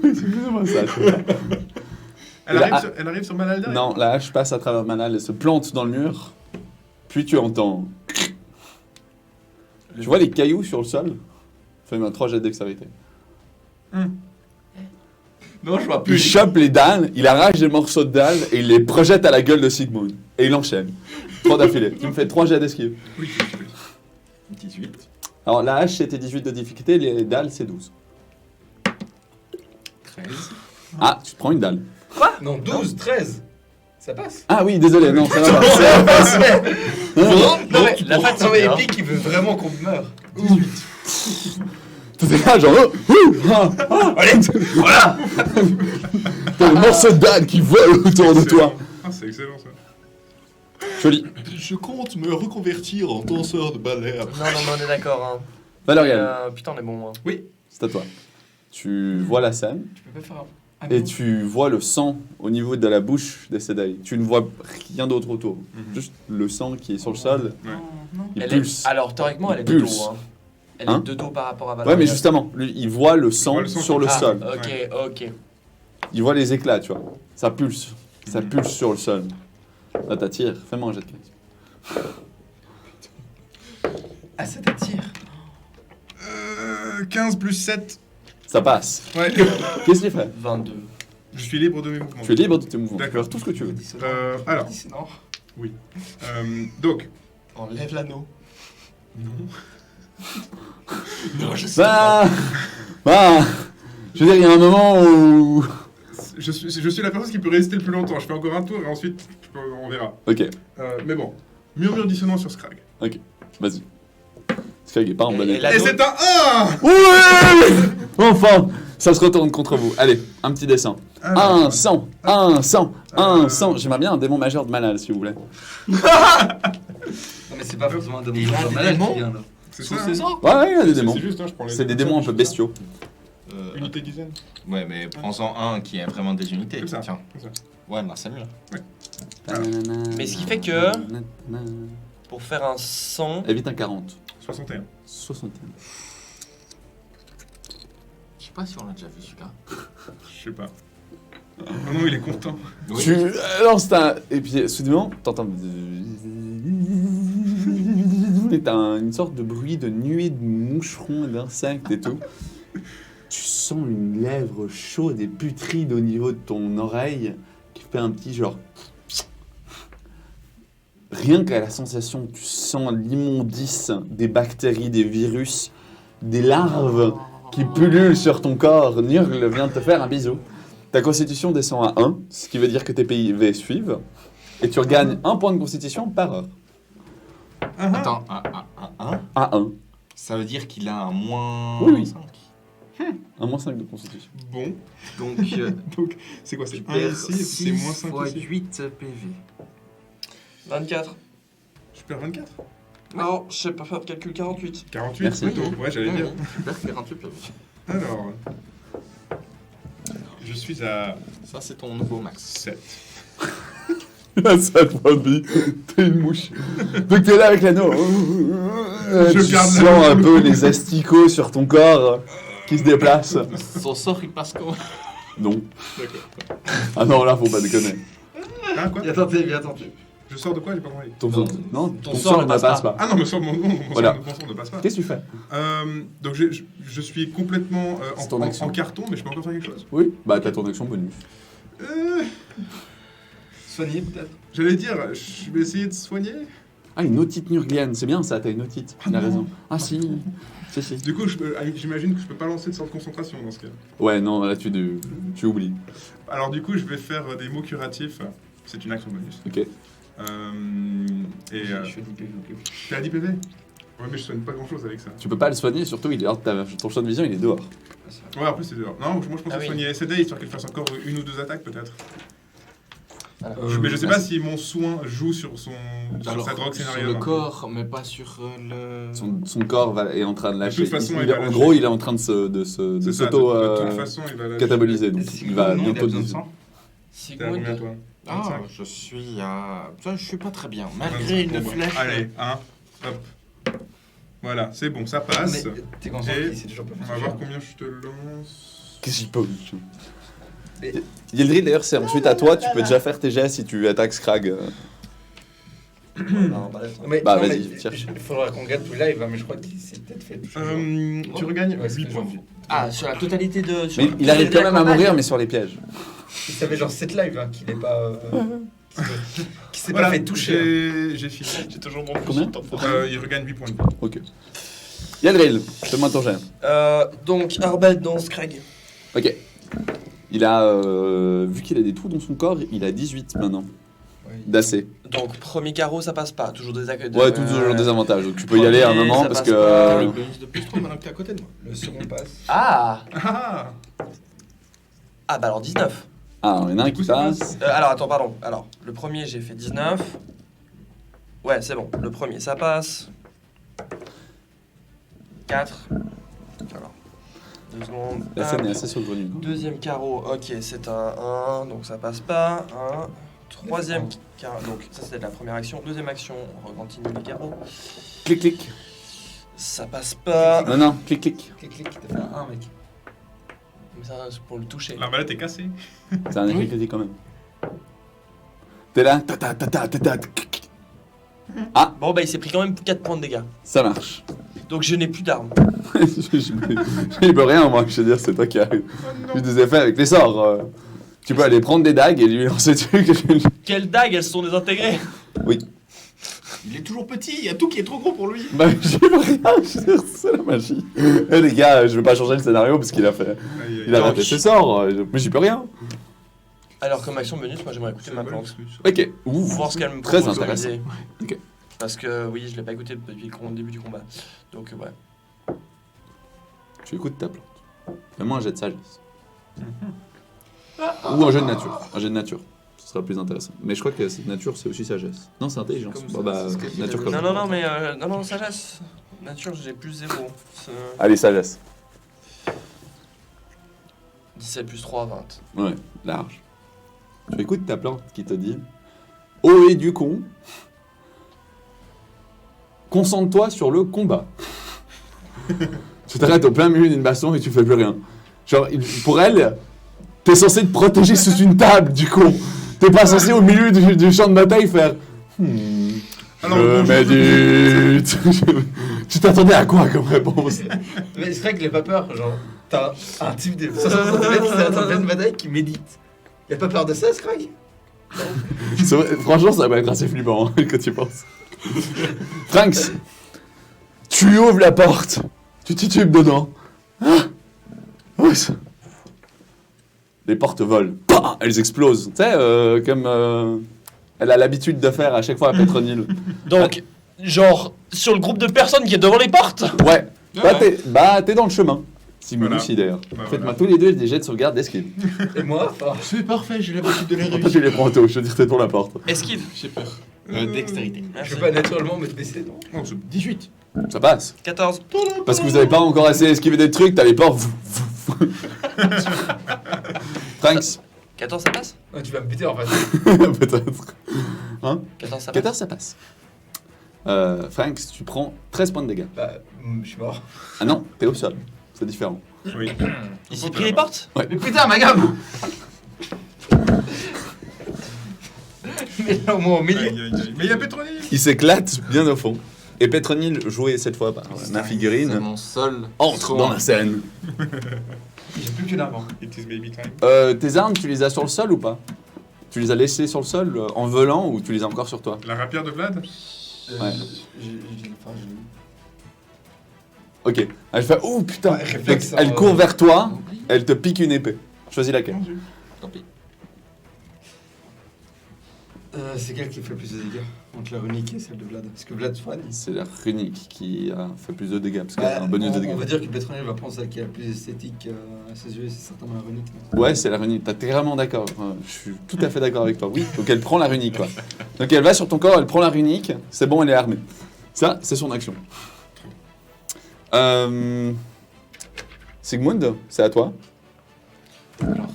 Excusez-moi ça. je sais pas. Elle arrive sur Malaldar. Non, la hache passe à travers Manal et se plante dans le mur. Puis tu entends. Tu vois les cailloux sur le sol? Fais-moi 3 jets de dextérité. Non, je vois Il plus. chope les dalles, il arrache des morceaux de dalles et il les projette à la gueule de Sigmund. Et il enchaîne. 3 d'affilée. Tu me fais 3 jets d'esquive. Oui, 18. Alors la hache c'était 18 de difficulté, les dalles c'est 12. 13. Ah, tu te prends une dalle. Non, 12, 13. Ça passe. Ah oui, désolé, non, ça va pas. Ça passe. Non, mais la Non, fatigue. mais hein. Epic, il veut vraiment qu'on meure. T'étais là genre, allez, voilà. T'as des morceaux de dalles qui volent autour de toi. Ah, c'est excellent ça. Joli. Je compte me reconvertir en danseur de ballet. Non, non, mais on est d'accord. Hein. Valérian, Putain, on est bon. Hein. c'est à toi. Tu vois la scène Tu peux pas faire un. et tu vois le sang au niveau de la bouche des Sedai. Tu ne vois rien d'autre autour. Juste le sang qui est sur le sol. Il Elle pulse. est... Alors, théoriquement, elle est de Pulse. dos. Hein. Elle Hein est de dos par rapport à Ouais, Valérian. mais justement, lui, il voit le sang voit le sang sur qui- le Ah, sol. ok, ok. Il voit les éclats, tu vois. Ça pulse. Ça pulse sur le sol. Là, t'attires. Fais-moi un jet de 15. Ah, ça t'attire. 15 plus 7. Ça passe. Ouais. Qu'est-ce qu'il fait? 22. Je suis libre de mes mouvements. Tu es libre de tes mouvements. D'accord. Faire tout ce que tu veux. Alors, Dissonant. donc, Enlève l'anneau. non. Non, je sais. Bah, je veux dire, il y a un moment où... Je suis la personne qui peut résister le plus longtemps. Je fais encore un tour et ensuite, on verra. Ok, Mais bon, murmure dissonant sur Scrag. vas-y. Scrag est pas en bonne Et état. là- Et c'est un 1. Ouais. Enfin, ça se retourne contre vous. Allez, un petit dessin. Alors, Un sang, un sang, un sang. J'aimerais bien un démon majeur de Malal, s'il vous plaît. Non, mais c'est pas forcément un démon. Il a genre des malade démons qui vient, là. c'est Sous ça. ses ordres. Ouais, il y a des démons. C'est juste, hein, je prends les C'est des démons un peu bestiaux. Unité dizaine. Ouais, mais prends-en un qui a vraiment des unités. Comme ça. Tiens. Comme ça. Ouais, bah c'est mieux. Mais ce qui fait que- Pour faire un 100. Évite un 40. 61. 61. Je sais pas si on l'a déjà vu celui-là. Je sais pas. Oh non, il est content. Tu lances ta... Et puis, soudainement, t'entends... Et t'as une sorte de bruit de nuée de moucherons et d'insectes et tout. Tu sens une lèvre chaude et putride au niveau de ton oreille qui fait un petit genre... Rien qu'à la sensation, tu sens l'immondice des bactéries, des virus, des larves qui pullulent sur ton corps. Nurgle vient de te faire un bisou. Ta constitution descend à 1, ce qui veut dire que tes PIV suivent, et tu regagnes un point de constitution par heure. Attends, un À 1. ça veut dire qu'il a un moins Oui, oui. 5. Un moins 5 de constitution. Bon, Donc, donc c'est quoi? tu C'est 1 perds ici, c'est 6 moins 5 fois ici. 8 PV. 24. Je perds 24. Non, je sais pas faire de calcul 48. 48 Merci. plutôt. Ouais, j'allais dire. Tu perds 48 PV. Alors, je suis à Ça, c'est ton nouveau max. 7. Il a 7 points de vie. T'es une mouche. Donc t'es là avec l'anneau. Tu garde sens l'anneau. un peu les asticots sur ton corps qui se déplacent. Son sort, il passe comment? Non. Ah non, là, faut pas déconner. Ah, quoi? Viens tenter, viens tenter. Je sors de quoi? J'ai pas compris. Ton, Non. non, Ton ton sort sort ne ne passe passe pas. pas. Ah non, mon sort Voilà. ne passe pas. Qu'est-ce que tu fais? Donc je suis complètement C'est ton action. en carton, mais je peux encore faire quelque chose. Oui, bah t'as ton action bonus. Soigner peut-être. J'allais dire, je vais essayer de soigner. Ah, une otite nurglienne, c'est bien ça, t'as une otite. Il a non. raison. Ah si. Si. Du coup, j'imagine que je peux pas lancer de sort de concentration dans ce cas. Ouais, non, là tu oublies. Alors du coup, je vais faire des mots curatifs. C'est une action bonus. Ok. Je fais 10 PV, ok. T'es à 10 PV? Ouais, mais je soigne pas grand chose avec ça. Tu peux pas le soigner, surtout il est hors de ton champ de vision, il est dehors. Ouais, en plus c'est dehors. Non, moi je pensais Ah oui. soigner SD histoire qu'il fasse encore une ou deux attaques peut-être. Voilà. Mais je sais pas si mon soin joue sur sa drogue sur scénario. le corps, mais pas sur le... Son corps est en train de lâcher. toute façon, Il- il va en lâcher. gros, il est en train de C'est ça, s'auto de toute façon, il va lâcher. cataboliser, donc Et il va Sigmund, non, bientôt. il a besoin de sang. T'es à combien Sigmund. toi? Ah, 25. je suis à... Ça, je suis pas très bien. Malgré une Bon, bah, flèche... Allez, hop. Voilà, c'est bon, ça passe. Mais t'es conscient Et qu'il s'est toujours pas On fait va toucher. voir combien je te lance. Qu'est-ce qu'il peut Et- Yeldrid, d'ailleurs, c'est ensuite à toi, tu peux déjà faire tes gestes si tu attaques Scrag. Non, bah, attends. Mais, Bah, non, vas-y, mais cherche. Il faudra qu'on regarde tout le live, hein, mais je crois qu'il s'est peut-être fait toucher. Tu regagnes Ouais, c'est 8 ce que points. j'ai vu. Ah, sur la totalité de. sur Mais la il arrive totalité quand de la même à campagne. mourir, mais sur les pièges. Il savait genre 7 live, hein, qu'il n'est pas. Qui s'est Voilà, pas fait toucher. hein. j'ai fini. J'ai toujours mon Combien Il regagne 8 points de vie. Ok. Yeldrid, fais-moi ton jet. Donc, Arbel dans Scrag. Ok. Il a, vu qu'il a des trous dans son corps, il a 18 maintenant, Ouais. d'AC. Donc, premier carreau, ça passe pas. Toujours des accueils. Ouais, toujours des avantages, donc tu peux y aller à un moment ça parce passe que... pas. Le bonus de plus 3 maintenant que t'es à côté de moi. Le second passe. Ah Ah Ah, bah alors 19. Ah, il y en a un Du qui coup, ça passe. Alors, attends, pardon. Alors, le premier, j'ai fait 19. Ouais, c'est bon. Le premier, ça passe. 4. Alors, 2 secondes. La scène Hop. est assez saugrenue. Deuxième carreau, ok, c'est un 1, donc ça passe pas. Un. Troisième carreau, donc ça c'était la première action. Deuxième action, on continue les carreaux. Clic, clic. Ça passe pas. Non, non, clic, clic. Clic, clic, t'as fait un 1, mec. Mais ça, c'est pour le toucher. L'arbalète est cassée. C'est un effet critique quand même. T'es là, ta ta ta ta ta ta, clic. Bon, bah il s'est pris quand même 4 points de dégâts. Ça marche. Donc je n'ai plus d'armes. Je peux rien, moi, je veux dire, c'est toi qui as eu des effets avec les sorts. Tu peux aller prendre des dagues et lui lancer dessus. Quelles dagues, elles se sont désintégrées. Il est toujours petit, il y a tout qui est trop gros pour lui. Bah, j'y peux rien, c'est la magie. Eh, les gars, je vais pas changer le scénario parce qu'il a fait. Aïe, aïe, Il a aïe. raté ses sorts, mais j'y peux rien. Alors, comme action bonus, moi j'aimerais écouter C'est ma bon, plante. Ok, ouh, Voir ce qu'elle me très propose intéressant. d'organiser. Ok. Parce que oui, je l'ai pas écouté depuis le début du combat. Donc ouais. Tu écoutes ta plante. Fais-moi un jet de sagesse. Ou un jet de nature. Un jet de nature. Ce sera plus intéressant. Mais je crois que cette nature, c'est aussi sagesse. Non, c'est intelligence. Comme Bon, ça, bah, c'est ce que dit nature la- comme Non, mais non, sagesse. Nature, j'ai plus 0. Allez, sagesse. 17 plus 3, 20. Ouais, large. Tu écoutes ta plante qui te dit Ohé du con, concentre-toi sur le combat. Tu t'arrêtes au plein milieu d'une baston et tu fais plus rien. Genre, pour elle, t'es censé te protéger sous une table, du con. T'es pas censé au milieu du champ de bataille faire. Alors, Je bonjour, médite. Tu t'attendais à quoi comme réponse? Mais c'est vrai que j'ai pas peur, genre, t'as un type de 60 cm qui s'arrête en pleine bataille qui médite. Il a pas peur de ça, Scrag? C'est vrai, franchement, ça va être assez flippant hein, quand tu penses. Franks, tu ouvres la porte, tu titubes dedans. Ah, ouais, ça. Les portes volent, Pah, elles explosent. Tu sais, comme elle a l'habitude de faire à chaque fois à Petronil. Donc, genre, sur le groupe de personnes qui est devant les portes. Ouais, Ah t'es dans le chemin. Simul Voilà. aussi d'ailleurs. Bah, Faites-moi voilà. tous les deux des jets de sauvegarde d'esquive. Et moi, enfin, C'est parfait, j'ai l'habitude de les Après, réussir. tu les prends tôt, je veux dire, t'es pour la porte. Esquive. J'ai peur. Dextérité. Merci. je peux pas naturellement me baisser, non? Non, c'est 18. Ça passe. 14. Parce que vous avez pas encore assez esquivé des trucs, t'as les portes. Franks, 14, ça passe Ouais, tu vas me buter en fait. peut-être. 14, ça passe 14, ça passe. Franks, tu prends 13 points de dégâts. Bah, je suis mort. Ah non, t'es au sol. C'est différent. Oui. Il s'est pris les portes Mais putain, ma gamme! Mais au moins au milieu. Aïe, aïe, aïe. Mais il y a Petronil. Il s'éclate bien au fond. Et Petronil, joué cette fois par ma C'est figurine, mon seul. entre dans la scène. J'ai plus qu'une arme. hein. It is baby time. Tes armes, tu les as sur le sol ou pas? Tu les as laissées sur le sol en volant ou tu les as encore sur toi? La rapière de Vlad. Ouais. Enfin, Ok. Elle fait oh putain. Ouais, réflexe, Donc, elle hein, court vers toi, elle te pique une épée. Choisis laquelle. Tant pis. c'est quelle qui fait le plus de dégâts entre la runique et celle de Vlad? Parce que Vlad soigne. C'est la runique qui a fait plus de dégâts parce qu'elle a Bah, un bonus de on dégâts. va dire que Petronil va prendre celle qui est la plus esthétique à ses yeux, et c'est certainement la runique. non? Ouais, c'est la runique. T'es vraiment d'accord. Je suis tout à fait d'accord avec toi. Oui. Donc elle prend la runique, quoi. Donc elle va sur ton corps, elle prend la runique. C'est bon, elle est armée. Ça, c'est son action. Sigmund, c'est à toi. Alors,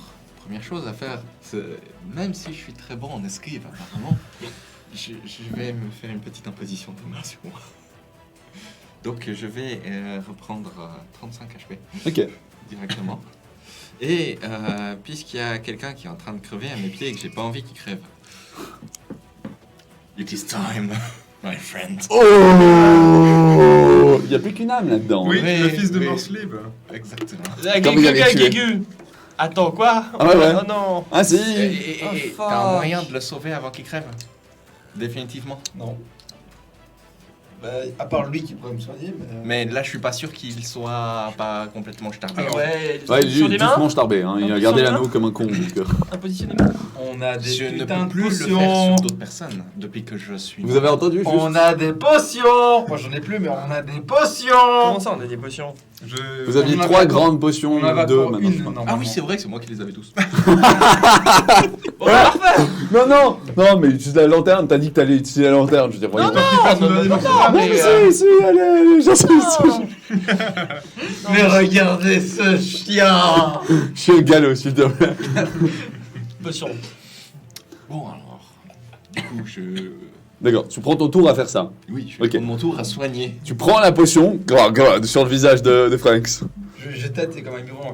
première chose à faire, c'est même si je suis très bon en esquive, apparemment, je vais me faire une petite imposition de main sur moi. Donc je vais reprendre 35 HP Ok. directement. Et puisqu'il y a quelqu'un qui est en train de crever à mes pieds et que j'ai pas envie qu'il crève. It is time, my friend. Oh Il n'y a plus qu'une âme là-dedans. Oui, Oui, le fils de oui. Morslib. Exactement. Quand vous avez tué. Guégu. Attends, quoi? Ah ouais, ouais. Oh non. Ah si Et Oh, fuck. t'as un moyen de le sauver avant qu'il crève? Définitivement. Non. Bah, à part lui qui pourrait me soigner, mais. Mais là, je suis pas sûr qu'il soit pas complètement starbé. Alors, Ouais, Ouais, sur des mains. doucement starbé. Hein. Il a Un peu gardé sur les l'anneau comme un con. Donc, Imposition des mains. On a des Je ne putains peux de plus le faire potions. sur d'autres personnes depuis que je suis. Vous avez entendu juste On a des potions. Moi j'en ai plus, mais on a des potions. Comment ça, on a des potions? Vous aviez On en a 3 pas grandes potions, On en a 2 pour maintenant. une, je crois. normalement. Ah oui, c'est vrai que c'est moi qui les avais tous. Bon, bah, parfait. Non, mais utilise la lanterne, t'as dit que t'allais utiliser la lanterne. Je veux dire, voyons. mais, Si, allez, j'en suis sûr. Mais regardez ce chien. Je suis un galop, s'il te plaît. Potion. Bon, alors. Du coup, D'accord, tu prends ton tour à faire ça. Oui, je vais Ok. prendre mon tour à soigner. Tu prends la potion, sur le visage de Franks. Je tête et comme un bureau.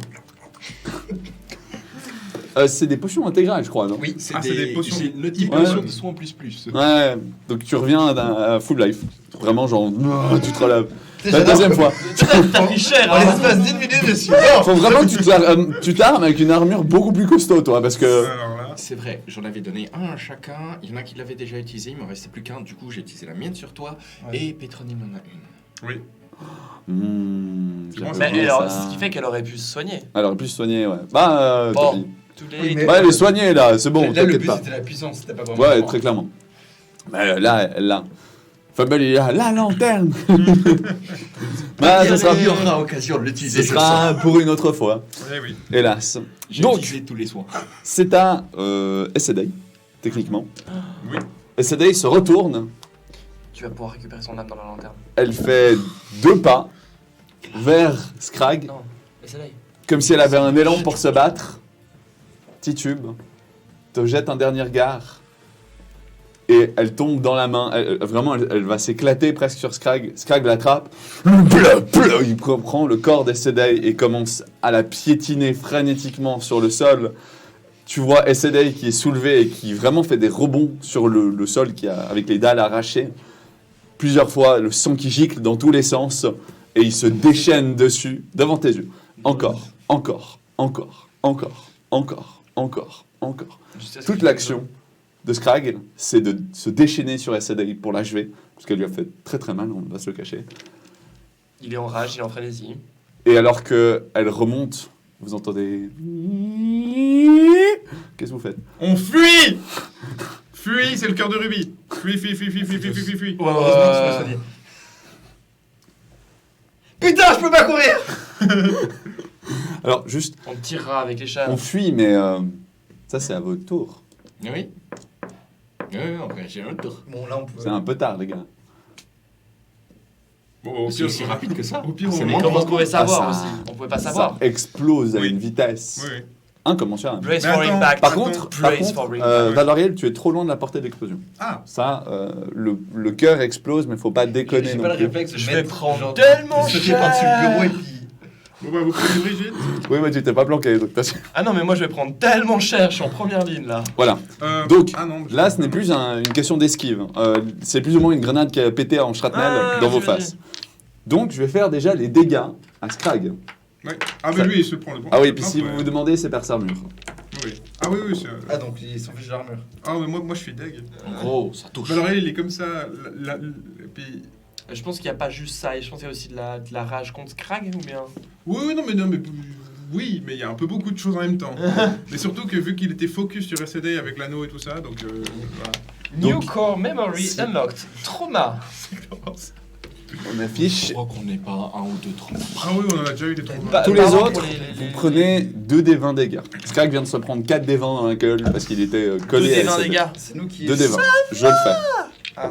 C'est des potions intégrales, je crois, non? Oui, Ah, c'est des potions. C'est le type Ouais. de potion de soin plus plus. Ouais, donc tu reviens à full life. Vraiment, genre, tu te relèves. La deuxième fois. T'as pris cher, En hein. l'espace d'une minute, je suis Faut vraiment que tu t'armes avec une armure beaucoup plus costaud, toi, parce que... Alors là, C'est vrai, j'en avais donné un à chacun. Il y en a qui l'avaient déjà utilisé, il m'en restait plus qu'un. Du coup, j'ai utilisé la mienne sur toi. Ouais. Et Pétronine en a une. oui. J'avais bon, Mais oublié alors, ça. ce qui fait qu'elle aurait pu se soigner. Alors, plus soigner, ouais. Bah, Bon. tant pis. Tous Oui, les... mais- Ouais, elle est soignée, là, c'est bon, Là, le t'inquiète but, pas. c'était la puissance, c'était pas vraiment. Ouais, le très clairement. Mais là, Fumble, il a la lanterne. Bah, ça sera, Il y aura occasion de l'utiliser. ce sera pour une autre fois, Eh oui. hélas. J'ai Donc, utilisé tous les soins. c'est à Essedai, techniquement. Oui. Essedai se retourne, Tu vas pouvoir récupérer son âme dans la lanterne. elle fait 2 pas vers Scrag, Non, mais c'est là. comme si elle avait un élan pour se battre. Titube te jette un dernier regard et elle tombe dans la main. Vraiment, elle va s'éclater presque sur Scrag. Scrag l'attrape. Il prend le corps d'Essedai et commence à la piétiner frénétiquement sur le sol. Tu vois Essedai qui est soulevé et qui vraiment fait des rebonds sur le sol avec les dalles arrachées. Plusieurs fois, le sang qui gicle dans tous les sens et il se déchaîne dessus devant tes yeux. Encore, encore, encore, encore, encore, encore, encore. Toute l'action de Scrag, c'est de se déchaîner sur Essedai pour l'achever, parce qu'elle lui a fait très très mal, on va se le cacher. Il est en rage, il est en frénésie. Et alors qu'elle remonte, vous entendez... Qu'est-ce que vous faites? On fuit. Fuis, c'est le cœur de Ruby. Fuis, fuis, fuis, fuis, fuis, fuis, fuis, fuis. Heureusement que c'est pas soigné. Putain, je peux pas courir. Alors juste, On tirera avec les chats. on fuit, mais ça c'est à votre tour. Oui. Oui, après j'ai un tour. Bon, là, on peut. C'est un peu tard les gars. Bon, au C'est pire, aussi rapide que ça. Au pire, C'est on Mais moins comment on de pouvait savoir ça- aussi? On pouvait pas savoir. Ça explose à Oui. une vitesse Oui, oui. incommensurable. Brace Mais for attends, impact. Par Attends, contre, brace for impact. Valoriel, tu es trop loin de la portée de l'explosion. Ah, Ça, le cœur explose, mais faut pas déconner J'ai non pas le plus. réflexe de Je vais mettre, prendre genre, tellement de sauter cher. par-dessus le bureau et puis. bon bah vous prenez Brigitte. Oui, mais tu t'es pas planqué, donc t'as- Ah non, mais moi je vais prendre tellement cher, je suis en première ligne là. Voilà. Donc, là, ce n'est plus une question d'esquive. C'est plus ou moins une grenade qui a pété en shrapnel Ah, dans vos j'imagine. faces. Donc, je vais faire déjà les dégâts à Scrag. Ouais. Ah bah lui il se prend le bon. Ah oui, puis Non, si ouais. vous vous demandez, c'est par armure. Oui. Ah oui, oui, c'est... Ah, donc ils s'en fichent de l'armure. Ah mais moi je suis deg. En gros, ça touche. Bah alors il est comme ça, et puis... Je pense qu'il n'y a pas juste ça, et je pense qu'il y a aussi de la rage contre Scrag ou bien. Oui, non mais... Oui, mais il y a un peu beaucoup de choses en même temps. Mais surtout que vu qu'il était focus sur SCD avec l'anneau et tout ça, donc voilà. New Donc, Core Memory c'est- Unlocked. Trauma. On affiche. Je crois qu'on n'est pas un ou deux trop. Ah oui, on en a déjà eu des trous. Bah, Tous les pardon autres, pour vous prenez 2 des 20 dégâts. Scrag vient de se prendre 4 des 20 dans la gueule parce qu'il était collé 2 à des 20 SCD. dégâts. C'est nous qui. 2 des 20. Je le fais.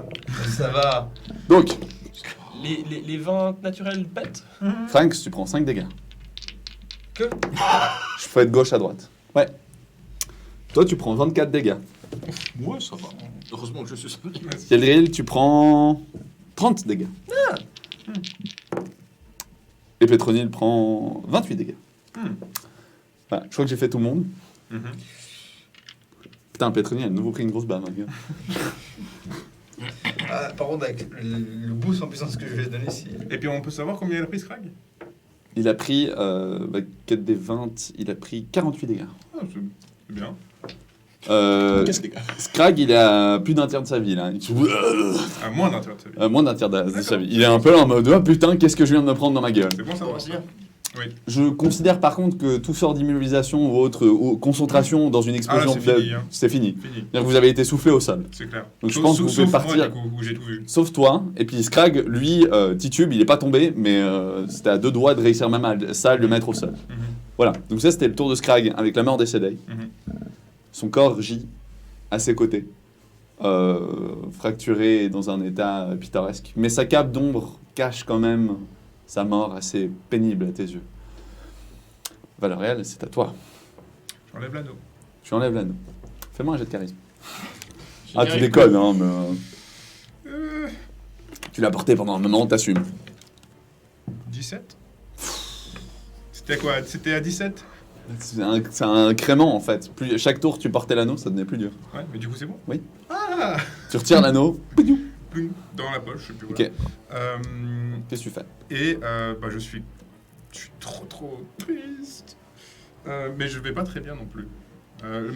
Ça va. Donc, Les 20 naturels pètent. Frank, tu prends 5 dégâts. Que Je fais de gauche à droite. Ouais. Toi, tu prends 24 dégâts. Ouais, ça va. Heureusement que je suis solide. Yelril, tu prends 30 dégâts. Et Pétronil prend 28 dégâts. Voilà, je crois que j'ai fait tout le monde. Mhm. Putain, Pétronil a de nouveau pris une grosse baffe, hein, gars. Ah, par contre, avec le boost en puissance que je lui ai donné, si. Et puis on peut savoir combien il a pris Scrag? Il a pris 4 des 20, il a pris 48 dégâts. Ah, c'est bien. Qu'est-ce que les gars? Scrag, il a plus d'un tiers de sa vie, là. À moins d'un tiers de sa vie. Moins d'un tiers de sa vie. Il est un peu là en mode, oh putain, qu'est-ce que je viens de me prendre dans ma gueule. C'est bon ça Bon, va. c'est bien. Je considère par contre que tout sort d'immobilisation ou autre ou concentration dans une explosion, c'est fini, hein. c'est fini. Fini, C'est-à-dire que vous avez été soufflé au sol. c'est clair. Donc je pense que vous pouvez sauf partir. moi, du coup, où j'ai tout vu. Sauf toi, et puis Scrag, lui, Titube, il est pas tombé, mais c'était à 2 doigts de réussir même à ça, le mettre au sol. Mhm. Voilà, donc ça c'était le tour de Scrag avec la mort d'Essedai. Mhm. Son corps gît à ses côtés, fracturé et dans un état pittoresque. Mais sa cape d'ombre cache quand même sa mort assez pénible à tes yeux. Valoriel, c'est à toi. J'enlève l'anneau. Tu enlèves l'anneau. Fais-moi un jet de charisme. J'ai Ah, bien tu réussi. déconnes, hein, mais... Tu l'as porté pendant un moment, t'assumes. 17. C'était quoi? C'était à 17? C'est un crément, en fait. Chaque tour, tu portais l'anneau, ça devenait plus dur. Ouais, mais du coup c'est bon. Oui. Ah Tu retires l'anneau, ploum, dans la poche, je sais plus où. Ok. Qu'est-ce que tu fais? Et je suis trop triste. Mais je vais pas très bien non plus.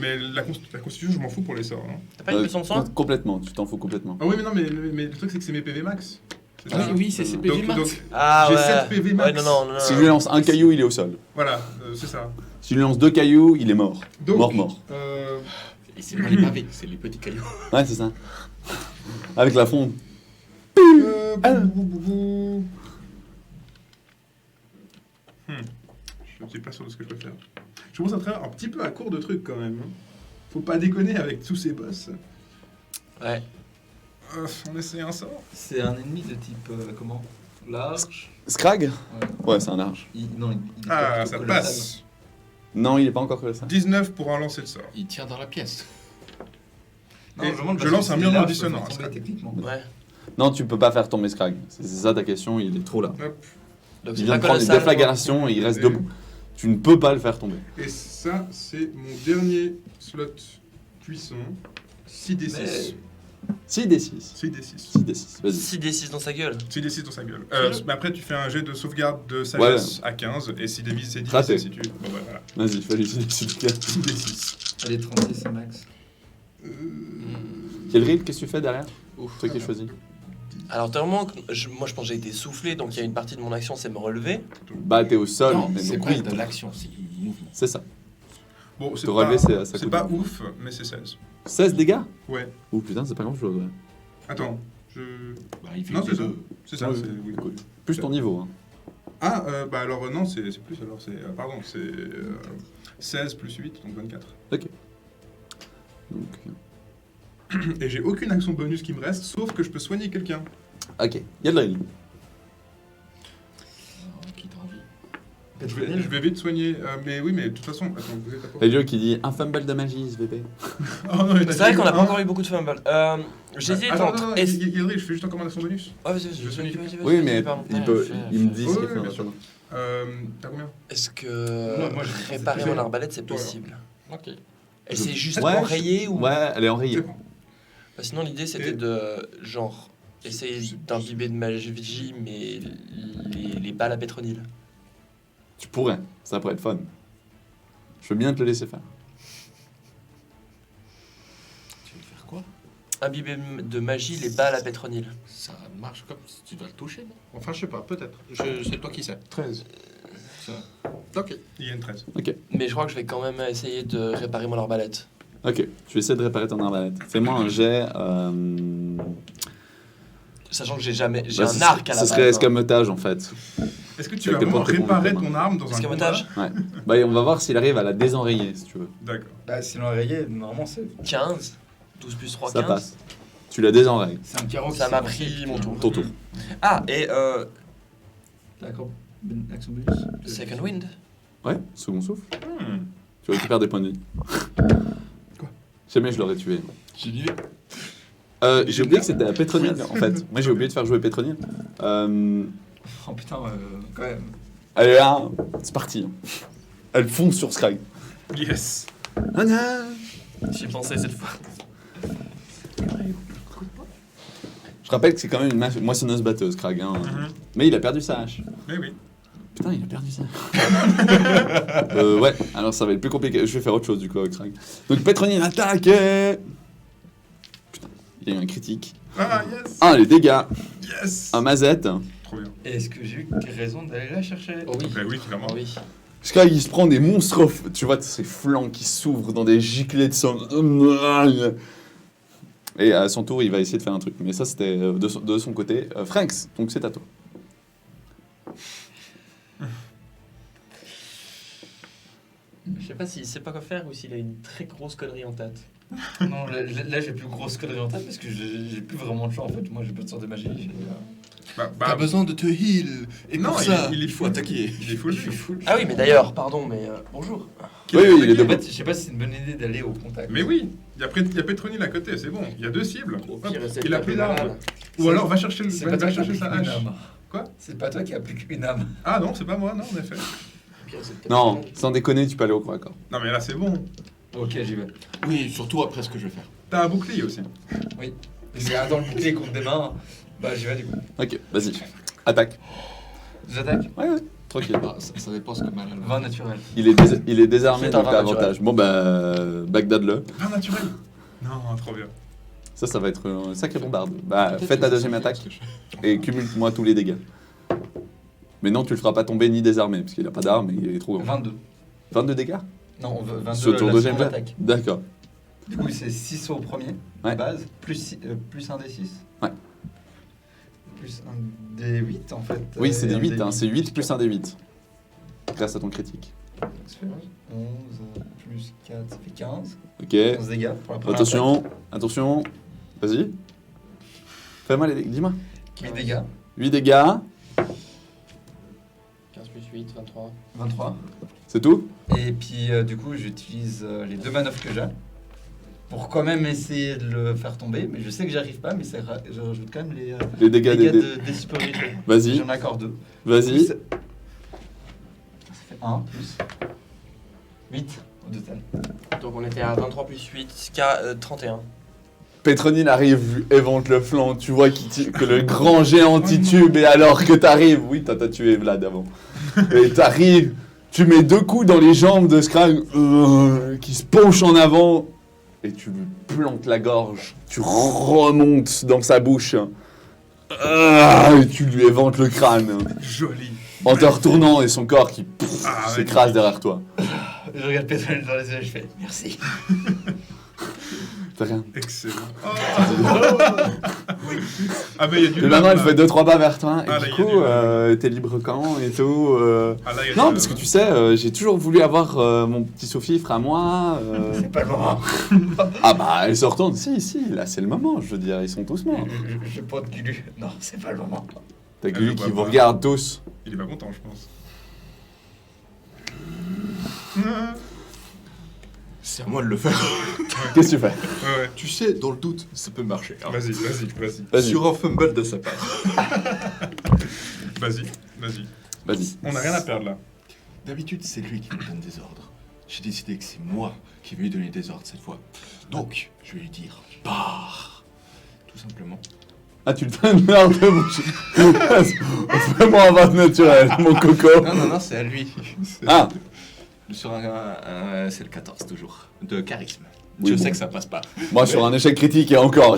Mais la constitution, je m'en fous pour les sorts. Hein. T'as pas une leçon de soin? Complètement, tu t'en fous complètement. Ah oui, mais non, mais le truc, c'est que c'est mes PV max. C'est Ah ça. oui, c'est PV Donc, max. Ah j'ai ouais. 7 PV max. Ouais, non. Si je lui lance un caillou, il est au sol. Voilà, c'est ça. Si je lui lance 2 cailloux, il est mort. Donc, Mort. Et c'est pas les pavés, c'est les petits cailloux. Ouais, c'est ça. Avec la fonte. Je suis pas sûr de ce que je peux faire. Je commence à être un petit peu à court de trucs quand même. Hein. Faut pas déconner avec tous ces boss. Ouais. On essaie un sort. C'est un ennemi de type comment? Large. Scrag? Ouais, c'est un large. Non, il Ah, est ça colossal. passe. Non, il est pas encore colossal. 19 pour un lancer de sort. Il tient dans la pièce. Non, Et je demande je parce lance que un s'il mur est large, dissonant, je peux faire tomber ça. techniquement. Ouais. Non, tu peux pas faire tomber Scrag. C'est ça ta question, il est trop là. Hop. Donc Il c'est vient pas de prendre des colossal. déflagrations et il reste Et- debout. Tu ne peux pas le faire tomber. Et ça, c'est mon dernier slot puissant. 6d6. 6d6. 6d6. 6d6, vas-y. 6d6 dans sa gueule. 6d6 dans sa gueule. Mais après, tu fais un jet de sauvegarde de sagesse à 15. Et si Davis c'est 10, Raté. si tu. Bon, bah voilà. Vas-y, fallait 6d6. 6d6. Allez, 36, c'est max. Quel rythme, qu'est-ce que tu fais derrière? Ouf. Toi qui as choisi. Alors tellement, moi je pense que j'ai été soufflé, donc il y a une partie de mon action, c'est me relever. Bah, t'es au sol, Non, mais c'est donc pas oui, de l'action, c'est du mouvement. c'est ça. Bon, c'est Te relever, pas, ça c'est coûte. pas ouf, mais c'est 16. 16 dégâts? Ouais. Oh putain, c'est pas grand chose, ouais. Attends, je. Bah, il fait Non, les c'est ça. deux. C'est ça, Oui, c'est. Oui. Cool. Plus ton niveau, hein. Ah, bah alors non, c'est plus alors, c'est. Pardon, c'est 16 plus 8, donc 24. Donc, Et j'ai aucune action bonus qui me reste, sauf que je peux soigner quelqu'un. ok, y'a de la ligne. Qui t'a envie. Je vais vite soigner, mais oui, mais de toute façon, attends, vous êtes à quoi? Elio qui dit un fumble de magie, SVP. Oh non, il y en C'est vrai qu'on n'a pas un. encore eu beaucoup de fumble. J'hésite Attends, entre. non, Ildri, je fais juste encore mon action bonus. Ouais, vas-y, Je soigne quelqu'un. Oui, mais pardon. il me dit ce Oui, qu'il oui, fait. bien sûr. T'as combien? Est-ce que Non, moi, je- réparer c'est- mon arbalète c'est Toi, alors. possible? Ok. Et c'est juste Ouais, enrayé ou Ouais, elle est enrayée. C'est bon. Bah, sinon l'idée c'était Et- de genre essayer d'imbiber de magie mais les balles à pétronile. Tu pourrais, ça pourrait être fun. Je veux bien te le laisser faire. Tu veux faire quoi? Imbiber de magie les balles à pétronile. Ça marche comme si tu dois le toucher, non? Enfin, je sais pas, peut-être. C'est toi qui sais. 13. Ok. Il y a une 13. Mais je crois que je vais quand même essayer de réparer mon arbalète. Ok, tu essaies de réparer ton arbalète. Fais-moi un jet. Sachant que j'ai un Ce arc à la Ce base. serait hein. escamotage en fait. Est-ce que tu Avec vas tes vraiment pantalons, réparer notamment. ton arme dans un Escamotage combat? Bah, on va voir s'il arrive à la désenrayer si tu veux. D'accord. Bah, sinon, rayé, normalement, c'est 15. 12 plus 3, Ça 15. passe. Tu la désenrayes. c'est un carreau. Ça m'a pris mon tour. Ton tour. Ah, et D'accord. Action bonus. Second Wind. Ouais, second souffle. Hmm. Tu récupères des points de vie. Quoi? Jamais je l'aurais tué. J'ai dit. J'ai oublié que c'était à Pétronille en fait. Moi j'ai oublié de faire jouer Pétronille. Oh putain, quand même. Allez là, c'est parti. Elle fonce sur Scrag. Yes. J'y pensé cette fois. Je rappelle que c'est quand même une moissonneuse batteuse, Scrag. Hein. Mhm. Mais il a perdu sa hache. Mais oui. Putain, il a perdu ça. Ouais, alors ça va être plus compliqué. Je vais faire autre chose du coup avec Scrag. Donc Pétronille attaque. Putain, il y a eu un critique. Ah, yes. Les dégâts. Yes. Un mazette. Trop bien. Et est-ce que j'ai eu raison d'aller la chercher? Oh oui. Bah oui, clairement. Oui. Scrag il se prend des monstres. Tu vois ses flancs qui s'ouvrent dans des giclées de sang. Et à son tour, il va essayer de faire un truc. Mais ça, c'était de son côté. Franks, donc c'est à toi. Je sais pas s'il sait pas quoi faire ou s'il a une très grosse connerie en tête. Non, là j'ai plus grosse connerie en tête parce que j'ai plus vraiment de choix en fait. Moi j'ai pas de sorte de magie. Bah, T'as besoin de te heal. Et Non, pour ça, il est il faut full. attaquer. Il est full. Je suis full. Ah oui, mais d'ailleurs, pardon, mais bonjour. Oui, oui, il est En debout. fait, je sais pas si c'est une bonne idée d'aller au contact. Mais oui, il y a Pétronille à côté, c'est bon. Il y a deux cibles. Au Hop, pire, essaie de il a taper plus malade. d'armes. Ou alors va chercher, C'est va pas toi qui chercher applique sa une hache. âme. Quoi? C'est pas toi qui applique une âme. Ah non, c'est pas moi, non, en effet. Au pire, essaie de taper Non, malade. sans déconner, tu peux aller au corps à corps. Non, mais là, c'est bon. Ok, j'y vais. Oui, surtout après ce que je vais faire. T'as un bouclier aussi. Et c'est un dans le bouclier contre des mains. Bah, j'y vais du coup. Ok, vas-y. Attaque. J'attaque. Ouais, ouais, tranquille. Bah, ça dépend ce que Malal 20 naturel. Il est désarmé, C'est un donc t'as vin avantage. Bon, bah, Bagdad-le. Pas naturel. Non, trop bien. Ça va être un sacré bombarde. Bah, Peut-être fais ta que deuxième c'est attaque ce que je- et cumule-moi tous les dégâts. Mais non, tu le feras pas tomber ni désarmé, parce qu'il a pas d'arme et il est trop grand. 22. 22 dégâts Non, 22 sur ton la deuxième seconde jet. attaque. D'accord. Du coup, c'est 6 au premier, Ouais. base, plus un des 6. Ouais. Plus un des 8 en fait. Oui, c'est des un 8, hein, c'est 8 plus un des 8. Grâce à ton critique. Ça fait 11 plus 4, ça fait 15. Ok. 15 dégâts pour la première Attention, attention. Vas-y. Fais-moi les dégâts. Dis-moi. attaque. 8 dégâts, 8 dégâts. 15 plus 8, 23. 23. C'est tout? Et puis du coup, j'utilise les 2 manœuvres que j'ai pour quand même essayer de le faire tomber. Mais je sais que j'arrive pas, mais je rajoute quand même Les dégâts dégâts des. des supériorités. Vas-y, J'en ai encore 2. vas-y. Ça fait 1 plus 8 au total. Donc on était à 23 plus 8, 31. Pétronine arrive, évente le flanc, tu vois que le grand géant titube, et alors que t'arrives, oui, t'as tué Vlad avant, et t'arrives, tu mets 2 coups dans les jambes de Scrag, qui se penche en avant, et tu lui plantes la gorge, tu remontes dans sa bouche, et tu lui éventes le crâne, Joli. en te retournant, et son corps qui Ah, s'écrase derrière toi. Je regarde Pétrole dans les yeux et je fais merci. T'as rien. Excellent. Ah, mais il y a du Et maintenant, elle love, fait là. 2-3 pas vers toi, et Ah, là, du il y a coup, du t'es libre quand, et tout, Ah, là, il y a Non, du parce que love. tu sais, j'ai toujours voulu avoir mon petit Sophie à moi. C'est pas le moment. Ah bah, elle se retourne. Si, là c'est le moment, je veux dire, ils sont tous morts. Je pointe Gulu. Non, c'est pas le moment. T'as Elle Gulu le qui voit vous pas. regarde tous. Il est pas content, je pense. C'est à moi de le faire. Qu'est-ce que tu fais? Ouais. Tu sais, dans le doute, ça peut marcher. hein. Vas-y. Vas-y. Sur un fumble de sa part. Vas-y. Vas-y. On n'a rien à perdre là. D'habitude, c'est lui qui me donne des ordres. J'ai décidé que c'est moi qui vais lui donner des ordres cette fois. Donc, je vais lui dire pars. Tout simplement. Ah, tu le donnes l'ordre de bouche. Fais-moi un vote naturel, mon coco. Non, c'est à lui. Ah, Sur c'est le 14 toujours. De charisme. Oui, je bon. sais que ça passe pas. moi sur un échec critique et encore.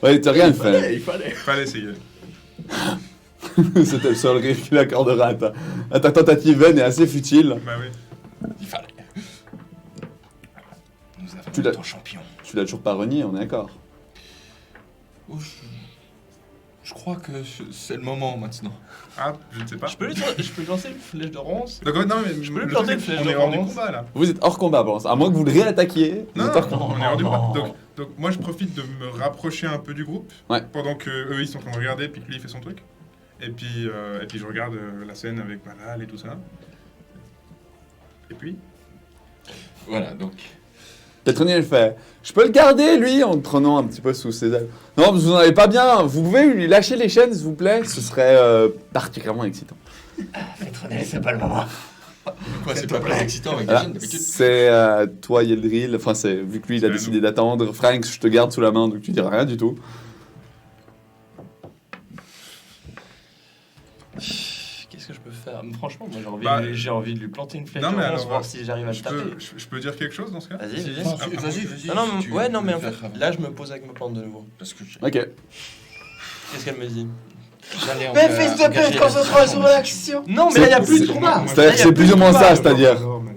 Ouais, t'as rien fait. Il fallait. Fallait essayer. C'était le seul rire qu'il accordera à ta tentative vaine et assez futile. Bah oui. Il fallait. Nous avons Tu l'as- ton champion. Tu l'as toujours pas renié, on est d'accord. Oh, je crois que c'est le moment maintenant. Ah, je ne sais pas. Je peux lui lancer une flèche de ronce. Donc, non, mais Je peux lui le planter truc, une flèche on de est hors du bronze. combat là. Vous êtes hors combat, pour l'instant. À moins que vous le réattaquiez. vous Non, êtes hors non, combat. on est hors du non. combat. Donc moi je profite de me rapprocher un peu du groupe Ouais. pendant que eux ils sont en train de regarder puis que lui il fait son truc. Et puis je regarde la scène avec Malal et tout ça. Et puis Voilà, donc. Pétronier, elle fait « Je peux le garder, lui ?» en le prenant un petit peu sous ses ailes. « Non, vous n'en avez pas bien. Vous pouvez lui lâcher les chaînes, s'il vous plaît? Ce serait particulièrement excitant. Pétrole, c'est pas le moment. Quoi, c'est pas plus excitant avec des Voilà. jeunes d'habitude. C'est toi, Yeldril. Enfin, c'est vu que lui, il a C'est à décidé d'attendre. Frank, je te garde sous la main, donc tu diras rien du tout. Qu'est-ce que je peux faire? Franchement, moi j'ai Bah, envie de lui planter une flèche non, de mais ronce, alors, voir si j'arrive à le je taper. peux dire quelque chose dans ce cas? Vas-y, vas-y. Vas-y. Non, si tu ouais, non, veux mais en le fait, faire avant. là je me pose avec ma plante de nouveau. Parce que Ok. Qu'est-ce qu'elle me dit? j'allais Mais fils de pute, concentre-toi sur l'action. Non, mais là il y a plus de c'est- combat! C'est-à-dire Là, que y a c'est plus plus de ou moins combat. ça, c'est-à-dire. Oh, Malal.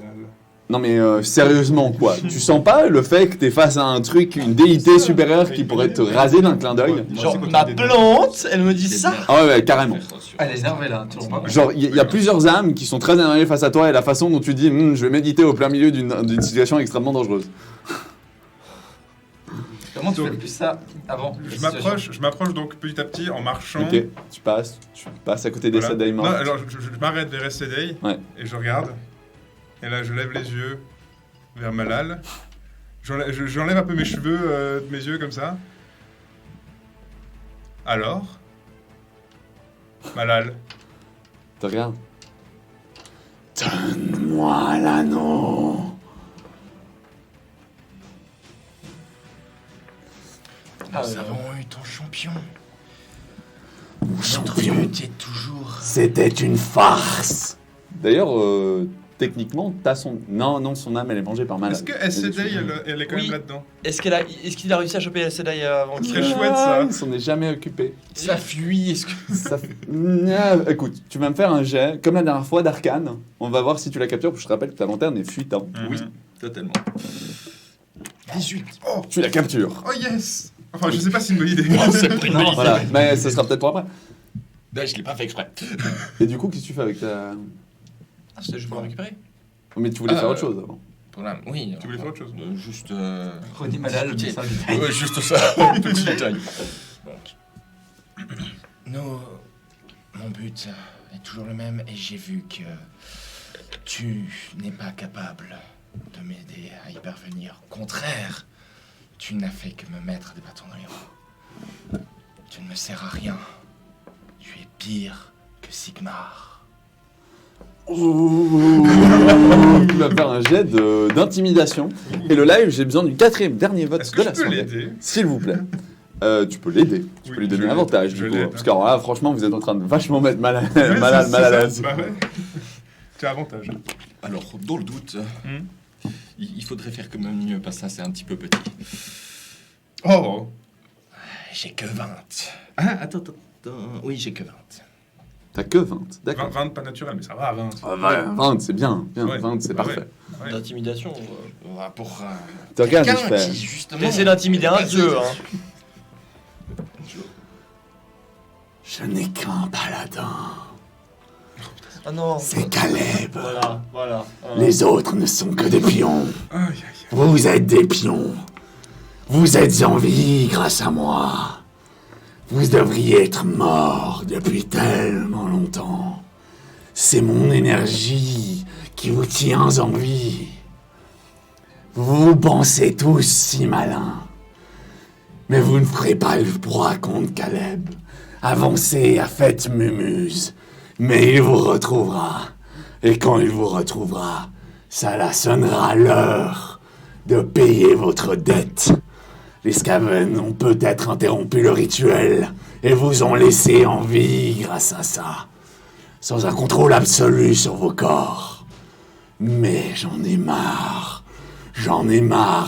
Non, mais sérieusement, quoi. Tu sens pas le fait que t'es face à un truc, une déité supérieure qui pourrait te raser d'un clin d'œil? Genre, ma plante, elle me dit ça? Ah ouais, carrément. Elle est énervée là, toujours. Genre, il y a plusieurs âmes qui sont très énervées face à toi et la façon dont tu dis je vais méditer au plein milieu d'une situation extrêmement dangereuse. Comment tu Donc, fais plus ça avant Je m'approche donc petit à petit en marchant. Ok, tu passes à côté des Voilà. Sedai Non, morts. alors je m'arrête vers Sedai Ouais. et je regarde. Et là, je lève les yeux vers Malal. J'enlève un peu mes cheveux de mes yeux comme ça. Alors Malal. Tu regardes. Donne-moi l'anneau. Nous avons eu ton champion. Mon Notre champion, but est toujours... c'était une farce. D'ailleurs, techniquement, t'as son... Non, son âme, elle est mangée par malade. Est-ce que SCD, elle est quand Oui. même là-dedans? Est-ce qu'il a réussi à choper Sedai avant Ce qu'il... serait chouette, ça. Il s'en est jamais occupé. Ça fuit, est-ce que... Ça... Écoute, tu vas me faire un jet, comme la dernière fois, d'arcane. On va voir si tu la captures, parce que je te rappelle que ta lanterne est fuitante. Mhm. Oui, totalement. 18. Oh, Tu la captures. oh yes. Enfin, je sais pas si c'est une bonne idée. Oh, c'est pas une bonne idée. Voilà, mais ce sera peut-être pour après. Non, je l'ai pas fait exprès. Et du coup, qu'est-ce que tu fais avec ta... Ah, c'était juste pour la récupérer. Mais tu voulais Ah, faire autre chose avant. Pour la... Oui. Tu voulais faire autre chose? Juste... René Malal, Petit- ça, détail. Ouais, juste ça. Petit détail. Mon but est toujours le même et j'ai vu que tu n'es pas capable de m'aider à y parvenir. Au contraire, tu n'as fait que me mettre des bâtons dans les roues. Tu ne me sers à rien. Tu es pire que Sigmar. Tu vas faire un jet d'intimidation. Et le live, j'ai besoin du dernier vote Est-ce de que je la peux soirée. l'aider? S'il vous plaît. Tu peux l'aider. Tu Oui, peux lui donner je un avantage, l'aide, du je coup. l'aide. Parce que alors là, franchement, vous êtes en train de vachement mettre mal Ouais, c'est à ça. l'aise. Bah ouais. Tu as avantage. Alors, dans le doute, Hmm. il faudrait faire quand même mieux, parce que ça, c'est un petit peu petit. Oh. J'ai que 20. Ah, attends. Oui, j'ai que 20. T'as que 20, d'accord. 20 pas naturel, mais ça va, 20. Ah, 20, c'est bien. Ouais. 20, c'est Bah parfait. Ouais. D'intimidation. Pour Tu regardes, je quelqu'un fais... qui, justement... T'essaies d'intimider un dieu, hein. Je n'ai qu'un paladin. Ah non. C'est Caleb. Voilà. Les autres ne sont que des pions. Aïe, aïe, aïe. Vous êtes des pions. Vous êtes en vie grâce à moi. Vous devriez être morts depuis tellement longtemps. C'est mon énergie qui vous tient en vie. Vous pensez tous si malins. Mais vous ne ferez pas le poids contre Caleb. Avancez à fête Mumuse. Mais il vous retrouvera. Et quand il vous retrouvera, ça la sonnera l'heure de payer votre dette. Les Skaven ont peut-être interrompu le rituel et vous ont laissé en vie grâce à ça, sans un contrôle absolu sur vos corps. Mais j'en ai marre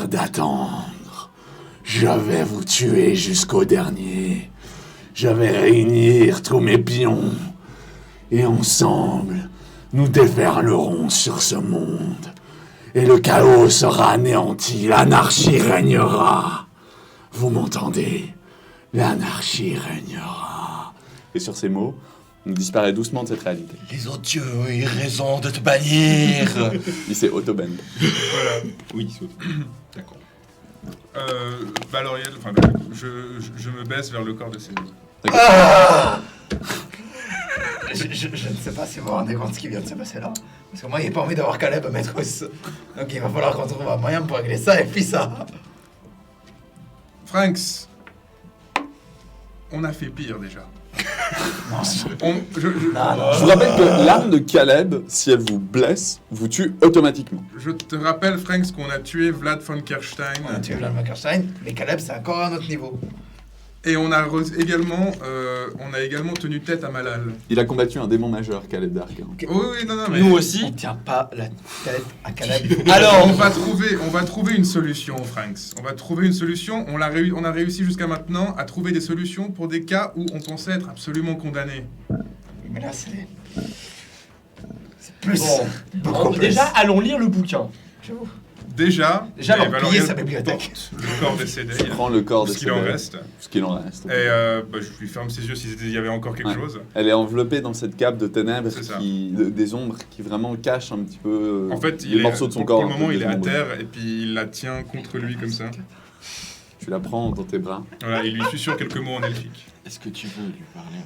d'attendre. Je vais vous tuer jusqu'au dernier. Je vais réunir tous mes pions et ensemble, nous déferlerons sur ce monde. Et le chaos sera anéanti, l'anarchie régnera. Vous m'entendez? L'anarchie régnera. Et sur ces mots, on disparaît doucement de cette réalité. Les autres dieux ont eu raison de te bannir. Il s'est auto-ban. Voilà. Oui, d'accord. Valoriel, enfin, je me baisse vers le corps de Céline. Je ne sais pas si vous vous rendez compte ce qui vient de se passer là. Parce que moi, il n'y a pas envie d'avoir Caleb à mettre aussi. Donc il va falloir qu'on trouve un moyen pour régler ça et puis ça. Franks, on a fait pire déjà. Non, Je Je vous rappelle que l'arme de Caleb, si elle vous blesse, vous tue automatiquement. je te rappelle, Franks, qu'on a tué Vlad von on a Kerstein. tué Vlad Mackerstein, mais Caleb, c'est encore à un autre niveau. Et on a également tenu tête à Malal. Il a combattu un démon majeur, Caleb Dark. hein. Oui, non, mais... Nous On aussi. tient pas la tête à Caleb. Alors, On va trouver une solution, Franks. On va trouver une solution. On a réussi jusqu'à maintenant à trouver des solutions pour des cas où on pensait être absolument condamné. Mais là, c'est plus. bon. Beaucoup plus. Déjà, allons lire le bouquin. J'avoue. Déjà, Déjà, les leur piller Valoriel sa bibliothèque. portent le corps décédé. Tu prends le corps de Ce qu'il en Cédric. reste. Ce qu'il en reste. Et je lui ferme ses yeux s'il y avait encore quelque Ouais. chose. Elle est enveloppée dans cette cape de ténèbres, C'est ça. des ombres qui vraiment cachent un petit peu En fait, les morceaux de son corps. pour le un peu moment, il est à démembrés. terre et puis il la tient contre lui comme ça. Tu la prends dans tes bras. Voilà, il lui susurre quelques mots en elfique. Est-ce que tu veux lui parler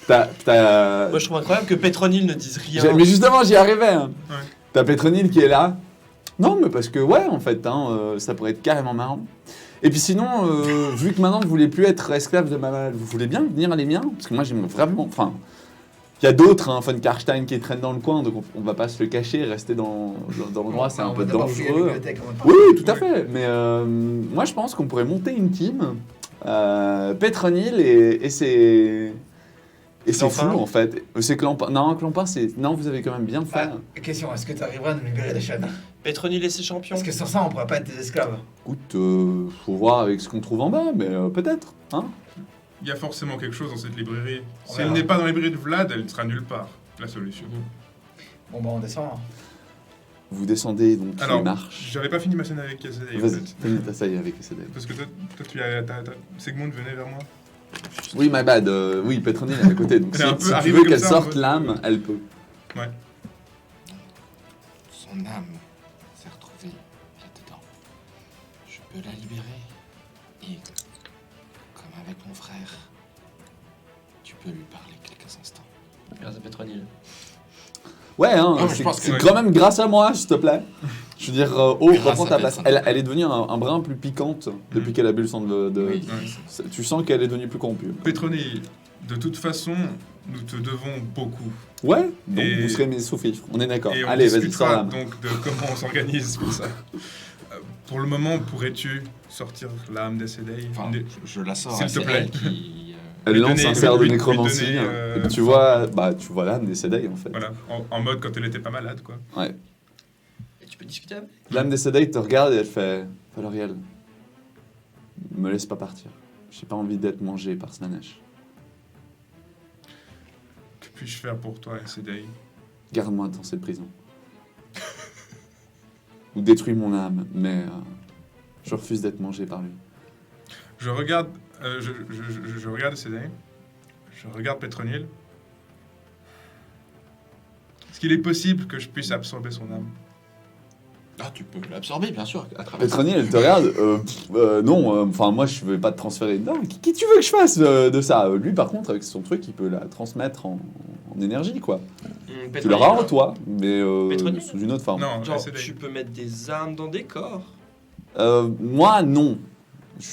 encore? T'as... Moi, je trouve incroyable que Petronil ne dise rien. Mais justement, j'y arrivais. Hein. Ouais. T'as Petronil qui est là. Non, mais parce que, ouais, en fait, ça pourrait être carrément marrant. Et puis sinon, vu que maintenant vous voulez plus être esclave de ma... Vous voulez bien venir à les miens? Parce que moi, j'aimerais vraiment... Enfin, Il y a d'autres, hein, von Karstein qui traînent dans le coin, donc on va pas se le cacher, rester dans l'endroit, c'est un peu dangereux. Oui, tout à fait. Mais moi, je pense qu'on pourrait monter une team. Pétronille et c'est fou Clampin. en fait. C'est Clampin. Non, Clampin, c'est. Non, vous avez quand même bien fait. Question, est-ce que tu arriveras à nous libérer des chaînes? Pétronille et ses champions. Parce que sans ça, on pourra pas être des esclaves. Écoute, faut voir avec ce qu'on trouve en bas, mais peut-être. Hein. Il y a forcément quelque chose dans cette librairie. On Si elle verra. n'est pas dans la librairie de Vlad, elle ne sera nulle part. La solution. Bon, bah, on descend. Vous descendez donc Alors, les marches. j'avais pas fini ma scène avec Casadei en Vas-y, fait. finis ta saille avec SDL. Parce que toi tu as... Segmund venait vers moi. Oui, my bad. Oui, Pétronille est à côté. Donc Elle est un peu si tu arrivée veux comme qu'elle ça, en sorte mode- l'âme, elle peut. Son âme s'est retrouvée là-dedans. Je peux la libérer. Et, comme avec mon frère, tu peux lui parler quelques instants. Grâce à Pétronille. Ouais, hein, Non, mais je pense c'est que- quand même grâce à moi, s'il te plaît. Je veux dire, Grâce reprends à ta place. Pétronille. Elle est devenue un brin plus piquante depuis qu'elle a bu le sang de. Oui. Tu sens qu'elle est devenue plus corrompue. Pétronille, de toute façon, nous te devons beaucoup. Ouais, donc Et- vous serez mis sous fifre. On est d'accord. Et on Allez, vas-y, sors discutera l'âme. donc de comment on s'organise pour ça. Pour le moment, pourrais-tu sortir l'âme d'Essedei Enfin, je la sors S'il à te c'est plaît. elle qui... Elle lui lance donner- un cerf de lui nécromancie. donner, Et puis tu vois l'âme des Sedai en fait. Voilà, en mode quand elle était pas malade, quoi. Ouais. Et tu peux discuter avec. L'âme des Sedai te regarde et elle fait Valoriel, me laisse pas partir. J'ai pas envie d'être mangé par Slanesh. Que puis-je faire pour toi, Essedei? Garde-moi dans cette prison. Ou détruis mon âme, mais je refuse d'être mangé par lui. Je regarde, je regarde Essedei. Je regarde Pétronille. Est-ce qu'il est possible que je puisse absorber son âme? Ah, tu peux l'absorber, bien sûr, à travers ça. Pétronille, elle te regarde. Non, enfin moi je vais pas te transférer dedans. Qui tu veux que je fasse de ça? Lui par contre avec son truc il peut la transmettre en énergie quoi. Tu l'auras en toi, mais Pétronille sous une autre forme. Non, Genre, Essedei. tu peux mettre des armes dans des corps. Moi non.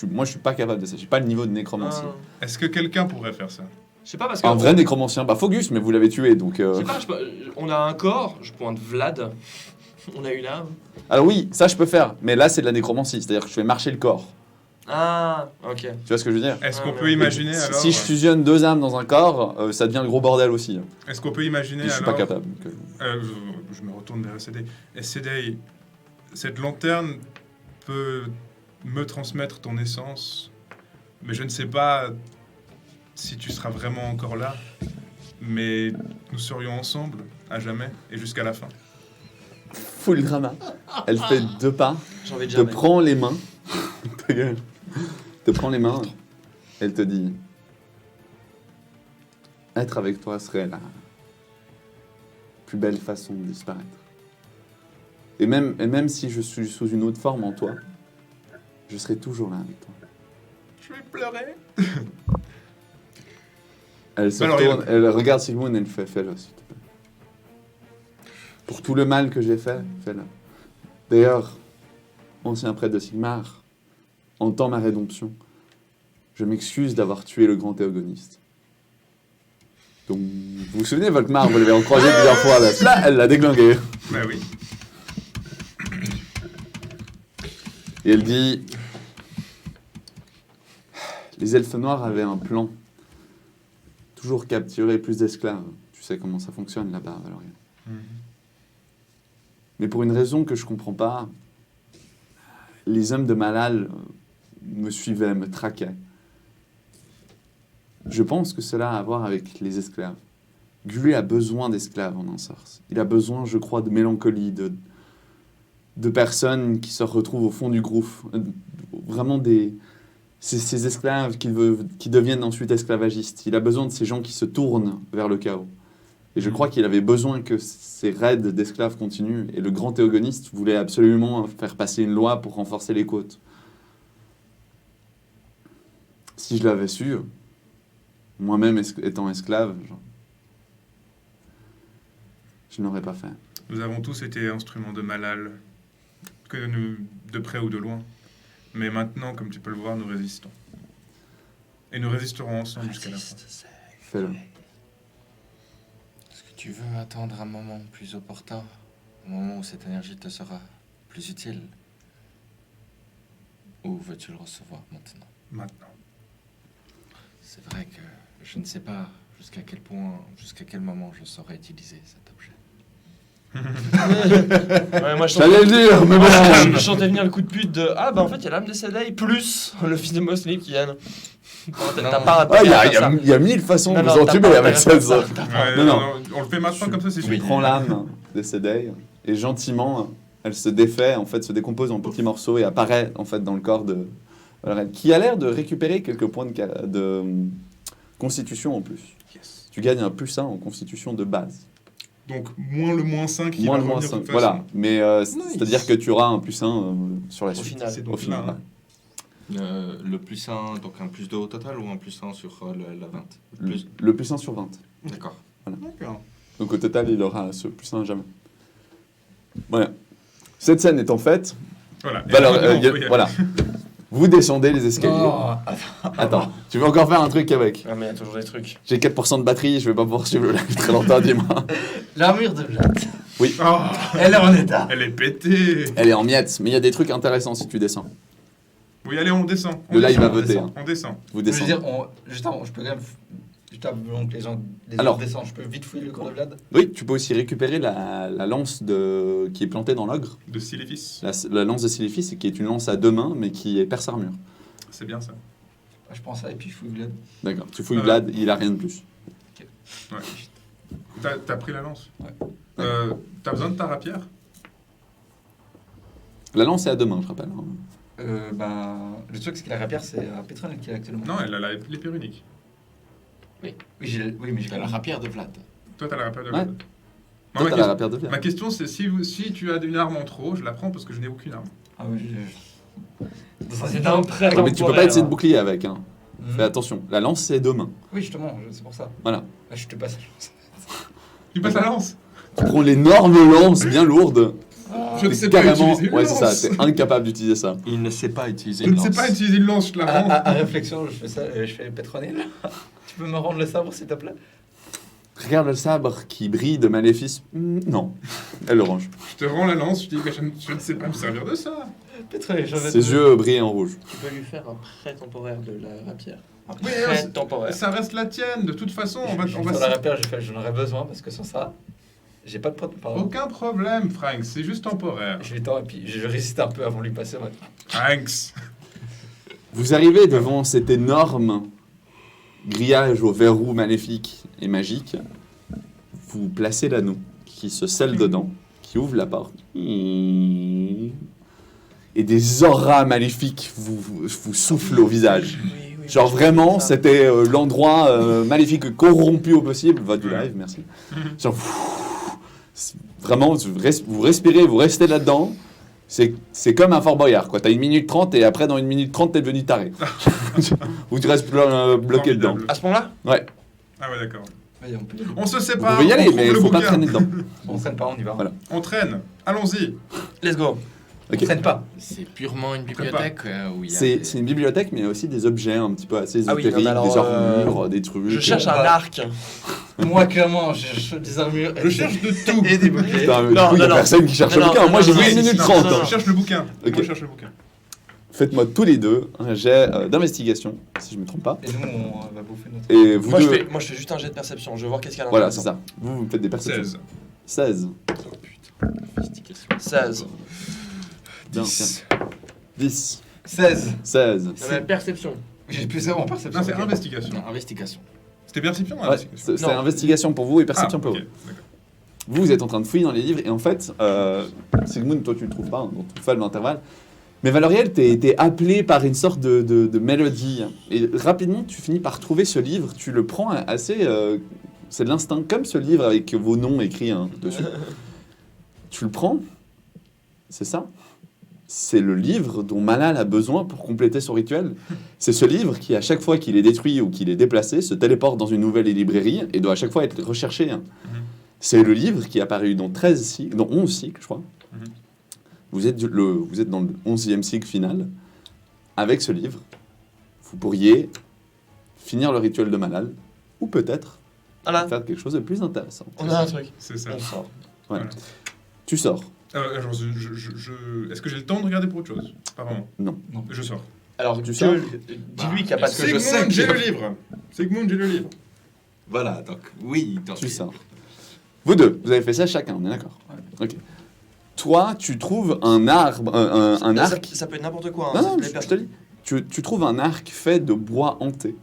Moi je suis pas capable de ça. J'ai pas le niveau de nécromancie. Ah. Est-ce que quelqu'un pourrait faire ça? Je sais pas parce que. Un vrai nécromancien, bah Fogus, mais vous l'avez tué donc. Je sais pas, on a un corps, je pointe Vlad. On a une âme. Alors oui, ça je peux faire, mais là c'est de la nécromancie, c'est-à-dire que je fais marcher le corps. Ah, ok. Tu vois ce que je veux dire? Est-ce Ah, qu'on mais- peut imaginer Si- alors Si je fusionne deux âmes dans un corps, ça devient le gros bordel aussi. Est-ce qu'on peut imaginer Et je suis alors pas capable. je me retourne vers Essedei. Essedei, cette lanterne peut me transmettre ton essence, mais je ne sais pas si tu seras vraiment encore là. Mais nous serions ensemble à jamais et jusqu'à la fin. Full drama. Elle fait deux pas, J'ai envie de te jamais. prend les mains, ta gueule. Te prend les mains, elle te dit être avec toi serait la plus belle façon de disparaître. Et même si je suis sous une autre forme en toi, je serai toujours là avec toi. Je vais pleurer. Elle se Alors, retourne, elle regarde Sigmund et elle fait fais-le s'il te plaît. Pour tout le mal que j'ai fait, fais-le. D'ailleurs, ancien prêtre de Sigmar, entends ma rédemption. Je m'excuse d'avoir tué le grand théogoniste. Donc, vous vous souvenez, Volkmar, vous l'avez croisé plusieurs fois, là, elle l'a déglingué. Bah oui. Et elle dit les elfes noirs avaient un plan. Toujours capturer plus d'esclaves. Tu sais comment ça fonctionne là-bas, Valorian. Mais pour une raison que je comprends pas, les hommes de Malal me suivaient, me traquaient. Je pense que cela a à voir avec les esclaves. Gulé a besoin d'esclaves en Ensorce. Il a besoin, je crois, de mélancolie, de personnes qui se retrouvent au fond du gouffre. Vraiment ces esclaves qui deviennent ensuite esclavagistes. Il a besoin de ces gens qui se tournent vers le chaos. Et je crois qu'il avait besoin que ces raids d'esclaves continuent. Et le grand théogoniste voulait absolument faire passer une loi pour renforcer les côtes. Si je l'avais su, moi-même étant esclave, je n'aurais pas fait. Nous avons tous été instruments de Malal, que nous, de près ou de loin. Mais maintenant, comme tu peux le voir, nous résistons. Et nous résisterons ensemble jusqu'à la fin. Fais-le. Tu veux attendre un moment plus opportun, un moment où cette énergie te sera plus utile? Ou veux-tu le recevoir maintenant? Maintenant. C'est vrai que je ne sais pas jusqu'à quel point, jusqu'à quel moment je saurais utiliser cet objet. Ouais, moi, je J'allais le dire, mais bon. je sentais venir le coup de pute de ah bah en fait il y a l'âme des Sedai plus le fils de Mosley qui vient. T'as pas Ah, intérêt à faire ça. il y a 1000 façons de Non, vous non, t'as entuber pas avec intérêt à ça. faire ça. Ouais, Non, non, non. on le fait maintenant comme ça, c'est Tu suffisant. prends l'âme des Sedei et gentiment, elle se défait, en fait, se décompose en petits morceaux et apparaît en fait dans le corps de Valorel, qui a l'air de récupérer quelques points de constitution en plus. Yes. Tu gagnes un plus 1 en constitution de base. Donc, moins le moins 5 qui Moins va le moins revenir de 5. toute façon. Voilà, mais c'est-à-dire que tu auras un plus 1 sur la Au suite. final. C'est Au donc final. là, ouais. hein. Le plus 1, donc un plus 2 au total ou un plus 1 sur la 20? Le plus 1 sur 20. D'accord. D'accord. Donc au total, il aura ce plus 1 jamais. Voilà. Cette scène étant faite, Voilà. Et Valor- maintenant, on peut y aller. voilà. Vous descendez les escaliers. Oh, Attends, tu veux encore faire un truc avec? Ah mais il y a toujours des trucs. J'ai 4% de batterie, je vais pas pouvoir suivre le live très longtemps, dis-moi. l'armure de Vlad. Oh, Elle est en état. elle est pétée. Elle est en miettes, mais il y a des trucs intéressants si tu descends. Oui, allez, on descend. On Le live descend, va voter. descend. hein. On descend. Vous Je veux descendez. dire, juste avant, je peux quand même. Juste avant que les gens Alors. descendent, je peux vite fouiller le corps de Vlad. Oui, tu peux aussi récupérer la lance qui est plantée dans l'ogre. De Siléphis. La lance de Siléphis, qui est une lance à 2 mains, mais qui est perce-armure. C'est bien ça. Je pense à ça et puis je fouille Vlad. D'accord. Tu fouilles Vlad, il a rien de plus. Ouais. T'as pris la lance. Ouais. T'as besoin de ta rapière. La lance est à 2 mains, je rappelle. hein. Le truc, c'est que la rapière, c'est un pétrole qui est actuellement. Non, elle a l'épée runique. Oui, mais j'ai La rapière de Vlad. Toi, t'as la rapière de Ouais. Vlad. Toi, Non, t'as la rapière de Vlad. ma question, c'est si tu as une arme en trop, je la prends parce que je n'ai aucune arme. Ah oui, C'est un prêt. Ouais, mais tu peux pas essayer de bouclier avec. Hein. Mhm. Fais attention. La lance, c'est 2 mains. Oui, justement, c'est pour ça. Voilà. Ah, je te passe la chance. Tu passes la lance. Tu prends l'énorme lance bien lourde. Je ne sais pas Carrément. utiliser une Ouais, c'est ça. lance. T'es incapable d'utiliser ça. Il ne sait pas utiliser Je une ne sais lance. pas utiliser une lance, je la rends. À réflexion, je fais ça, je fais pétronner. Tu peux me rendre le sabre, s'il te plaît? Regarde le sabre qui brille de maléfice. Non. Elle le range. Je te rends la lance, je te dis que je ne sais pas me servir de ça. Pétronner, je vais Ses yeux brillent en rouge. Tu peux lui faire un prêt temporaire de la rapière. Un Oui, prêt non, temporaire. Ça reste la tienne, de toute façon, on va... Sur la rapière, j'en aurais besoin parce que sans ça, j'ai pas de pardon. Aucun problème, Frank, c'est juste temporaire. Je lui tends et puis je résiste un peu avant de lui passer. Ouais. Franks. Vous arrivez devant cet énorme grillage aux verrous maléfiques et magiques. Vous placez l'anneau qui se scelle dedans, qui ouvre la porte. Et des auras maléfiques vous soufflent au visage. Oui, Genre je vraiment, ça. c'était l'endroit maléfique corrompu au possible. Va du live, merci. Genre, vraiment, vous respirez, vous restez là-dedans. C'est comme un Fort Boyard, quoi. T'as 1 minute 30 et après, dans 1 minute 30, t'es devenu taré. Ou tu restes bloqué dedans. Formidable. À ce moment-là Ouais, Ah ouais, d'accord. Vas-y, on peut. On se vous sépare, pouvez y on aller, trouve mais il le faut pas bouquin. traîner dedans. On traîne pas, on y va. Voilà. On traîne, allons-y. Let's go. On traîne pas. C'est purement une bibliothèque où il y a C'est des- une bibliothèque, mais il y a aussi des objets un petit peu assez Ah oui, ésotériques, non, mais des alors, armures, des trucs. Je cherche un Ouais. arc. Moi, clairement, je cherche des armures. Je cherche de tout. Et des boucliers. Putain, du Non, coup, il y a non, personne qui cherche non, le non, bouquin. non, Moi, j'ai non, vu non, 1 minute non, 30. non, non. Je cherche le bouquin. Ok. Moi, je cherche le bouquin. Faites-moi tous les deux un jet d'investigation, si je me trompe pas. Et nous, on va bouffer notre. Et vous Moi deux... je fais juste un jet de perception. Je veux voir qu'est-ce qu'il y a à Voilà, l'intérieur. c'est ça. Vous faites des perceptions. 16. 16. Investigation. 16. Bien, 10. bien. 10. 16. 16. Non, mais perception. J'ai plus ça en perception. Non, c'est ok. investigation. Non, investigation. C'était perception ou Ouais, investigation c'est Non. investigation pour vous et perception Ah, pour ok, vous. d'accord. Vous êtes en train de fouiller dans les livres et en fait, Sigmund, toi tu le trouves pas, hein, donc tu fais l'intervalle. Mais Valoriel, t'es appelé par une sorte de mélodie. Et rapidement, tu finis par trouver ce livre. Tu le prends assez. C'est de l'instinct, comme ce livre avec vos noms écrits hein, dessus. Tu le prends. C'est ça. C'est le livre dont Malal a besoin pour compléter son rituel. C'est ce livre qui, à chaque fois qu'il est détruit ou qu'il est déplacé, se téléporte dans une nouvelle librairie et doit à chaque fois être recherché. Hein. C'est le livre qui est apparu dans 11 cycles, je crois. Mhm. Vous êtes dans le 11e cycle final. Avec ce livre, vous pourriez finir le rituel de Malal, ou peut-être Voilà, faire quelque chose de plus intéressant. on a un truc. C'est ça. On sort. Ouais. Voilà. Tu sors. Alors, est-ce que j'ai le temps de regarder pour autre chose? Pas vraiment. Non. Je sors. Alors, Tu sors. dis-lui qu'il n'y a pas de... Est-ce que je sais Sigmund, que- j'ai le livre. Sigmund, j'ai le livre. Voilà, donc oui. Donc, Tu sors. Vous deux, vous avez fait ça chacun, on est d'accord? Ok. Toi, tu trouves un arbre, un arc. Ça peut être n'importe quoi. Hein, Non, non, ça je plaît te dis. Tu trouves un arc fait de bois hanté,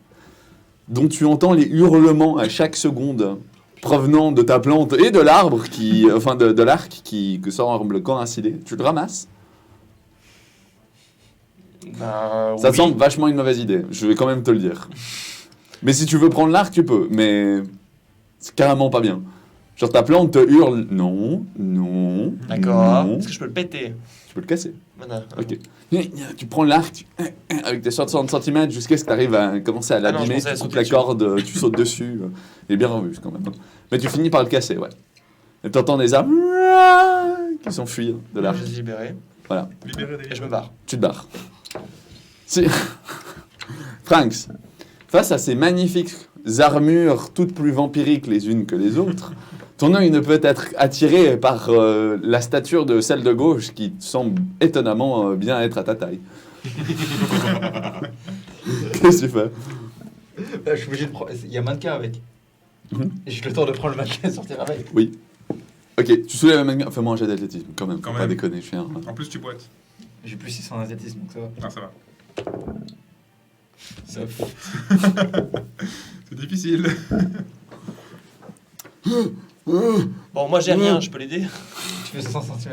dont tu entends les hurlements à chaque seconde provenant de ta plante et de l'arbre enfin de l'arc que semble coïncider. Tu le ramasses. Bah, Ça oui. semble vachement une mauvaise idée. Je vais quand même te le dire. Mais si tu veux prendre l'arc, tu peux. Mais c'est carrément pas bien. Genre ta plante te hurle. Non, non. D'accord. non. Est-ce que je peux le péter? Tu peux le casser. Voilà. Ok. Tu prends l'arc avec tes 60 cm jusqu'à ce que tu arrives à commencer à Ah non, je l'abîmer, pensais à tu coupes sauter la dessus. corde, tu sautes dessus. Il est bien robuste quand même. Mais tu finis par le casser, ouais. Et t'entends des arbres qui s'enfuient de Je l'arc. les ai libérés Libéré des et je me barre. Tu te barres. Franks, face à ces magnifiques armures toutes plus vampiriques les unes que les autres, ton œil ne peut être attiré par la stature de celle de gauche qui semble étonnamment bien être à ta taille. Qu'est-ce que tu fais? Je suis obligé de prendre. Il y a un mannequin avec. Mhm. Et j'ai le temps de prendre le mannequin et sortir avec. Oui. Ok, tu soulèves la main. Fais-moi un jet d'athlétisme quand même, Quand faut pas même. déconner, je suis un... En plus, tu boites. J'ai plus 600 en athlétisme, donc ça va. Ah, ça va. Ça C'est difficile. Bon, moi j'ai rien, je peux l'aider. Tu fais 100 cm.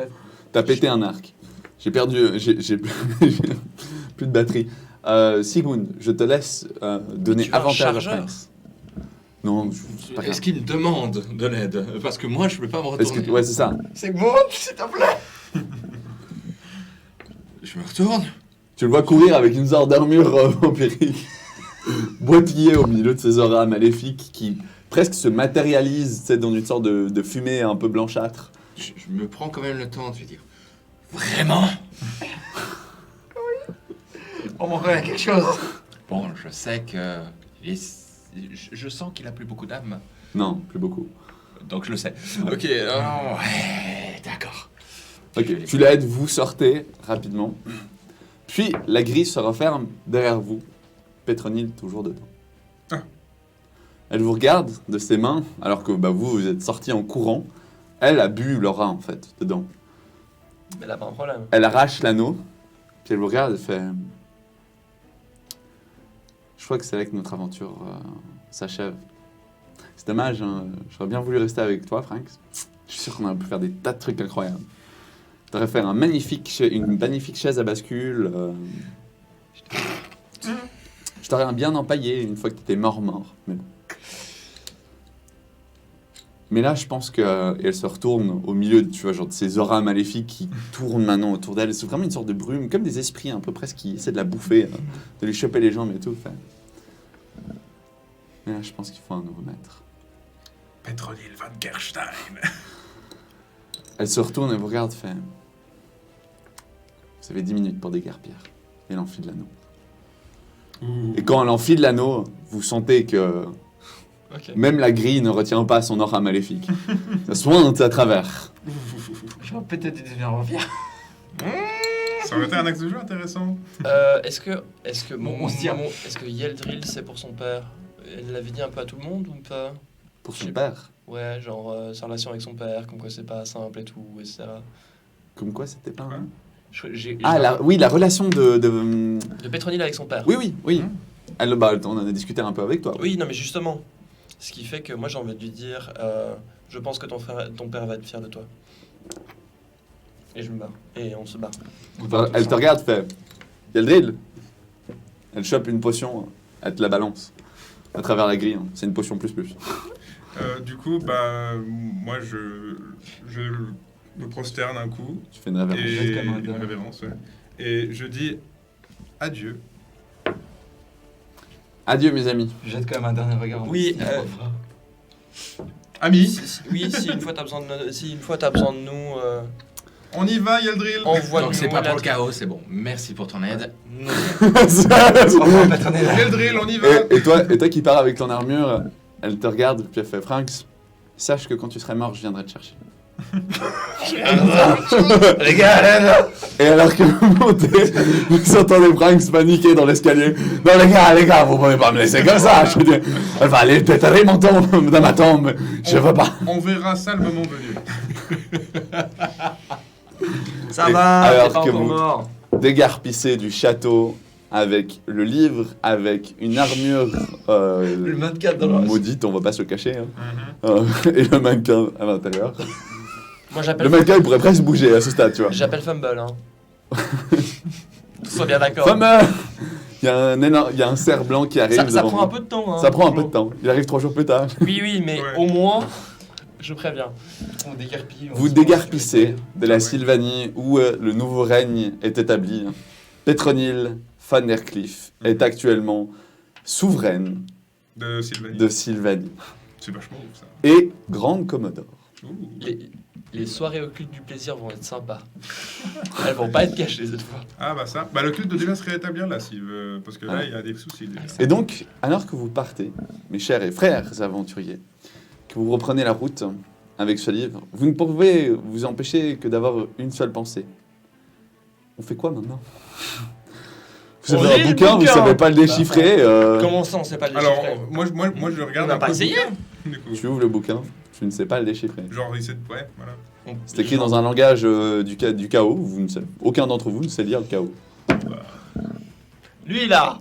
T'as pété un arc. J'ai perdu... J'ai plus de batterie. Sigmund, je te laisse donner tu as un avantage à chargeur Franks. Non, c'est pas grave. Est-ce qu'il demande de l'aide? Parce que moi, je ne peux pas me Est-ce retourner. que... Ouais, c'est ça. C'est bon, s'il te plaît. Je me retourne. Tu le vois courir avec une sorte d'armure vampirique, boitillée au milieu de ces auras maléfiques qui presque se matérialisent, tu sais, dans une sorte de fumée un peu blanchâtre. Je me prends quand même le temps de lui dire. Vraiment? On m'en fait quelque chose. Bon, je sais que. Je sens qu'il a plus beaucoup d'âme. Non, plus beaucoup. Donc je le sais. Ok, ouais, d'accord. Ok, tu l'aides, vous sortez rapidement. Puis la grille se referme derrière vous. Pétronille toujours dedans. Ah. Elle vous regarde de ses mains, alors que bah, vous êtes sortis en courant. Elle a bu l'aura en fait, dedans. Mais là, pas un problème. Elle arrache l'anneau, puis elle vous regarde et fait... Je crois que c'est là que notre aventure s'achève. C'est dommage, hein. J'aurais bien voulu rester avec toi, Franks. Je suis sûr qu'on aurait pu faire des tas de trucs incroyables. T'aurais fait une magnifique chaise à bascule. Je t'aurais bien empaillé une fois que t'étais mort. Mais bon. Mais là, je pense qu'elle se retourne au milieu, tu vois, genre de ces auras maléfiques qui tournent maintenant autour d'elle. C'est vraiment une sorte de brume, comme des esprits un peu presque qui essaient de la bouffer, de lui choper les jambes et tout. Fait. Mais là, je pense qu'il faut un nouveau maître. Pétronille van Gerstein. Elle se retourne et vous regarde, fait... Vous avez 10 minutes pour déguerpir. Et elle enfile l'anneau. Et quand elle enfile l'anneau, vous sentez que Ok. même la grille ne retient pas son aura maléfique. Ça sointe à travers. J'aurais peut-être dû devenir vampire. Ça aurait été un axe de jeu intéressant. Est-ce que On se tire. est-ce que Yeldril c'est pour son père? Elle l'avait dit un peu à tout le monde ou pas? Pour son père. Ouais, genre sa relation avec son père, comme quoi c'est pas simple et tout, etc. Comme quoi, c'était pas... Ouais. Oui, la relation de... De Pétronille avec son père. Oui. Elle, bah, on en a discuté un peu avec toi. Oui, non, mais justement. Ce qui fait que moi j'ai envie de lui dire je pense que ton père va être fier de toi. Et je me barre. Et on se barre. Elle te regarde, fait... Y'a le drill. Elle chope une potion, elle te la balance. À travers la grille, hein. C'est une potion plus. Du coup, bah, moi, je me prosterne un coup. Tu fais une révérence. Et Comme un une dingue. révérence, ouais. Et je dis adieu. Adieu, mes amis. Je jette quand même un dernier regard. en Oui, mode, Amis, Oui, si une fois t'as besoin de nous, on y va, Yeldril. envoie-nous Donc c'est pas la- pour le chaos, c'est bon. Merci pour ton aide. Enfin, Pétronille, là. Yeldril, on y va. Et toi qui pars avec ton armure, Elle te regarde, puis elle fait Franks, sache que quand tu serais mort, je viendrai te chercher. Les gars, Et alors que vous montez, vous entendez Franks paniquer dans l'escalier. Non, les gars, vous pouvez pas me laisser comme ça. Je veux dire, elle va aller péter mon tombe dans ma tombe. Je veux pas. On verra ça le moment venu. Ça Et va, alors t'es pas que encore vous- mort. Dégarpissé du château avec le livre, avec une armure Le 24 dans la maudite, on va pas se le cacher, hein. Mhm. Et le mannequin à l'intérieur. Moi Le j'appelle mannequin, il pourrait presque bouger à ce stade, tu vois. j'appelle Fumble. Hein. Sois bien d'accord. Fameux. Il y a un cerf blanc qui arrive. Ça devant prend un vous. peu de temps. Hein, Ça prend un peu Flo. de temps. Il arrive 3 jours plus tard. Oui, mais Ouais. au moins, je préviens. On dégarpille. Vous dégarpissez de la Sylvanie où le nouveau règne est établi. Pétronille van der Cliff est actuellement souveraine De Sylvanie. de Sylvanie C'est vachement ouf ça. et grande commodore. Ouh. Les soirées occultes du plaisir vont être sympas. Elles vont pas être cachées cette fois. Ah bah ça. Bah le culte de déjà se rétablir là, s'il veut. Parce que là, Ah. il y a des soucis déjà. Et donc, alors que vous partez, mes chers et frères aventuriers, que vous reprenez la route avec ce livre, vous ne pouvez vous empêcher que d'avoir une seule pensée. On fait quoi maintenant? Vous On avez lit un le bouquin, vous bouquin. savez pas le déchiffrer. Comment ça, on sait pas le Alors, déchiffrer? moi je le regarde On n'a un pas peu. essayé. Du coup. Tu ouvres le bouquin, tu ne sais pas le déchiffrer. Genre, il sait. Ouais, voilà. C'est écrit dans un langage du chaos, vous ne savez, aucun d'entre vous ne sait lire le chaos. Lui là.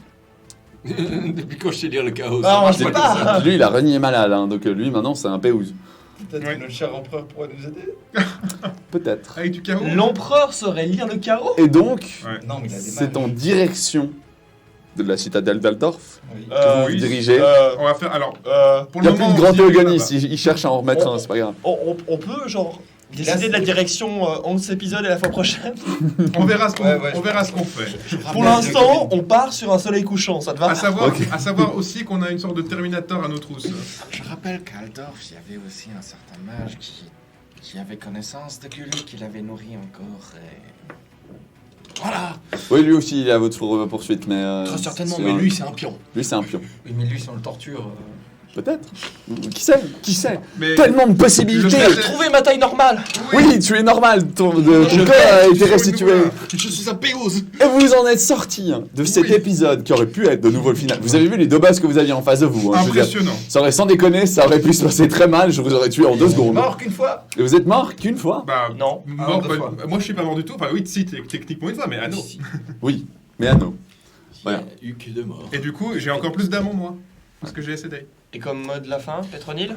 Depuis quand je sais lire le chaos Ah, ça je sais marche pas. Lui, il a renié malade, hein, donc lui, maintenant, c'est un péouse. Peut-être Ouais. que notre cher empereur pourrait nous aider. Peut-être. Avec du chaos. L'empereur saurait lire le chaos. Et donc, Ouais. Non, mais il a des c'est en mages. direction de la citadelle d'Altorf Oui. que vous vous oui. dirigez. On va faire. Alors, pour Il n'y a le plus moment. de grand on se dirige théogoniste, là-bas. il cherche à en remettre un, c'est pas grave. On peut, genre, décider de la direction en cet épisode et la fois prochaine. On verra ce qu'on Ouais, on verra ce qu'on fait. Pour l'instant, on part sur un soleil couchant, ça te va? À savoir aussi qu'on a une sorte de Terminator à nos trousses. Je rappelle qu'à Aldorf, il y avait aussi un certain mage qui avait connaissance de Gulli, qui l'avait nourri encore. Et... Voilà. Oui, lui aussi, il est à votre poursuite, mais... Très certainement, c'est mais un- lui, c'est un pion. Lui, c'est un pion. Oui, mais lui, si on le torture. Peut-être. Qui sait? Qui sait? Mais Tellement de possibilités! Je sais. Trouver ma taille normale. Oui, tu es normal, ton Je corps a été vais- restitué. Je suis un péose. Et vous en êtes sorti de cet Oui. épisode qui aurait pu être de nouveau le final. Vous avez vu les deux boss que vous aviez en face de vous. Hein, je veux dire. impressionnant. Ça aurait, sans déconner, ça aurait pu se passer très mal, je vous aurais tué en 2 secondes. Mort qu'une fois. Et vous êtes mort qu'une fois? Bah, Non. mort, deux bah, fois. moi je suis pas mort du tout. Enfin, oui, si, techniquement une fois, mais Anno. Oui, mais Anno. Il y a eu que de morts. Et du coup, j'ai encore plus d'amants, moi. Parce que j'ai essayé. Et comme mot de la fin, Pétronille?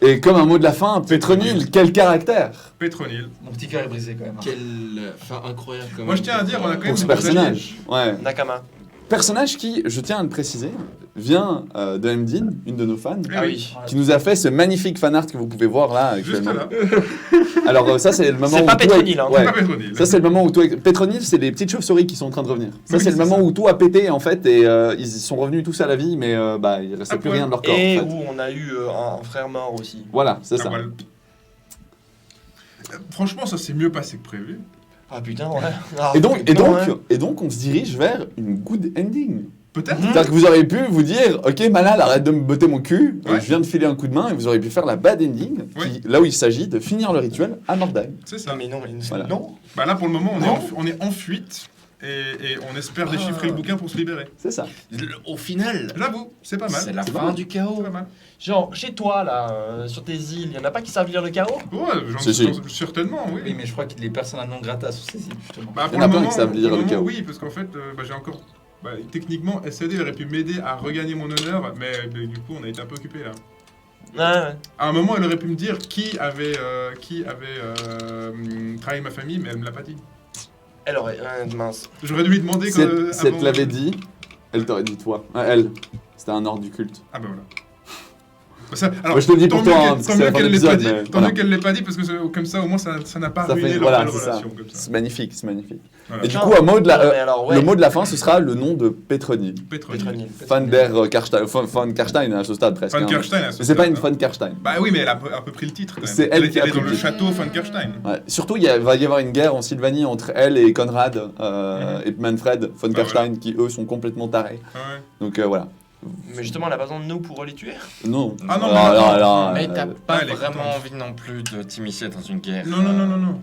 Et comme un mot de la fin, Pétronille, quel caractère! Pétronille. Mon petit cœur est brisé quand même. Quelle fin incroyable quand même. Moi, je tiens à dire, on a quand même Pour ce des beaux personnage. Ouais. Nakama. Personnage qui, je tiens à le préciser, vient de Mdin, une de nos fans, alliés. Ah oui. qui nous a fait ce magnifique fanart que vous pouvez voir là Juste actuellement. là. Alors ça c'est le moment C'est où pas tout Pétronille, hein. Ouais. Pas Pétronille. Ça c'est le moment où tout Pétronille, c'est les petites chauves-souris qui sont en train de revenir. Ça Oui, c'est le c'est moment ça. où tout a pété en fait et ils sont revenus tous à la vie mais bah il restait Ah, plus ouais. rien de leur corps. Et en fait. où on a eu un frère mort aussi. Voilà, c'est Ah, ça. voilà. Franchement, ça s'est mieux passé que prévu. Ah putain, ouais. Ah, Et donc, putain, ouais. et donc on se dirige vers une good ending. Peut-être. C'est-à-dire que vous auriez pu vous dire, ok Malal, arrête de me botter mon cul, Ouais. je viens de filer un coup de main et vous auriez pu faire la bad ending, Oui. là où il s'agit de finir le rituel à Mordheim. C'est ça. Non, mais non, mais Voilà. non. Bah là, pour le moment, Non. on est en fuite. Et on espère déchiffrer le bouquin pour se libérer. C'est ça. Au final, J'avoue, c'est pas mal. c'est la C'est fin bon. du chaos. C'est pas mal. Genre, chez toi, là, sur tes îles, y en a pas qui savent lire le chaos? Ouais, Si. certainement, oui. Oui, mais je crois qu'il est persona non grata sur ces îles, justement. Bah, Il y en a plein qui savent lire pour le moment, chaos. Oui, parce qu'en fait, bah, j'ai encore. Bah, techniquement, SCD aurait pu m'aider à regagner mon honneur, mais du coup, on a été un peu occupé là. Ouais, ouais. À un moment, elle aurait pu me dire qui avait trahi ma famille, mais elle me l'a pas dit. Elle aurait. Mince. J'aurais dû lui demander Si elle, quand, si elle avant- te l'avait dit, elle t'aurait dit toi. Elle. C'était un ordre du culte. Ah bah voilà. Bah, ça- alors, Moi, je te le dis tant pour mieux toi, qu'elle- hein, parce tant que c'est mieux la fin qu'elle de l'ait pas l'épisode, dit, mais tant voilà. mieux qu'elle l'ait pas dit, parce que comme ça, au moins, ça n'a pas Ça ruiné fait, leur voilà, belle c'est ça. relation. Comme ça. C'est magnifique, c'est magnifique. Voilà. Et du Non. coup, un mot de Non, mais alors, ouais. le mot de la fin, ce sera le nom de Pétronille. Pétronille. Pétronille. Van der Karstein, Van Karstein à ce stade presque. Van hein. Kerstein, à ce Mais c'est pas stade, une hein. Van Karstein. Bah oui, mais elle a un peu pris le titre quand même. C'est elle qui a est pris dans le le titre. château Van Kerstein. Ouais. Surtout, va y avoir une guerre en Sylvanie entre elle et Conrad et Manfred von Ah, Karstein qui eux sont complètement tarés. Ouais. Donc voilà. Mais justement, elle a pas besoin de nous pour les tuer. Non. Ah non, Mais t'as pas elle est vraiment contente. envie non plus de t'immunier dans une guerre. Non.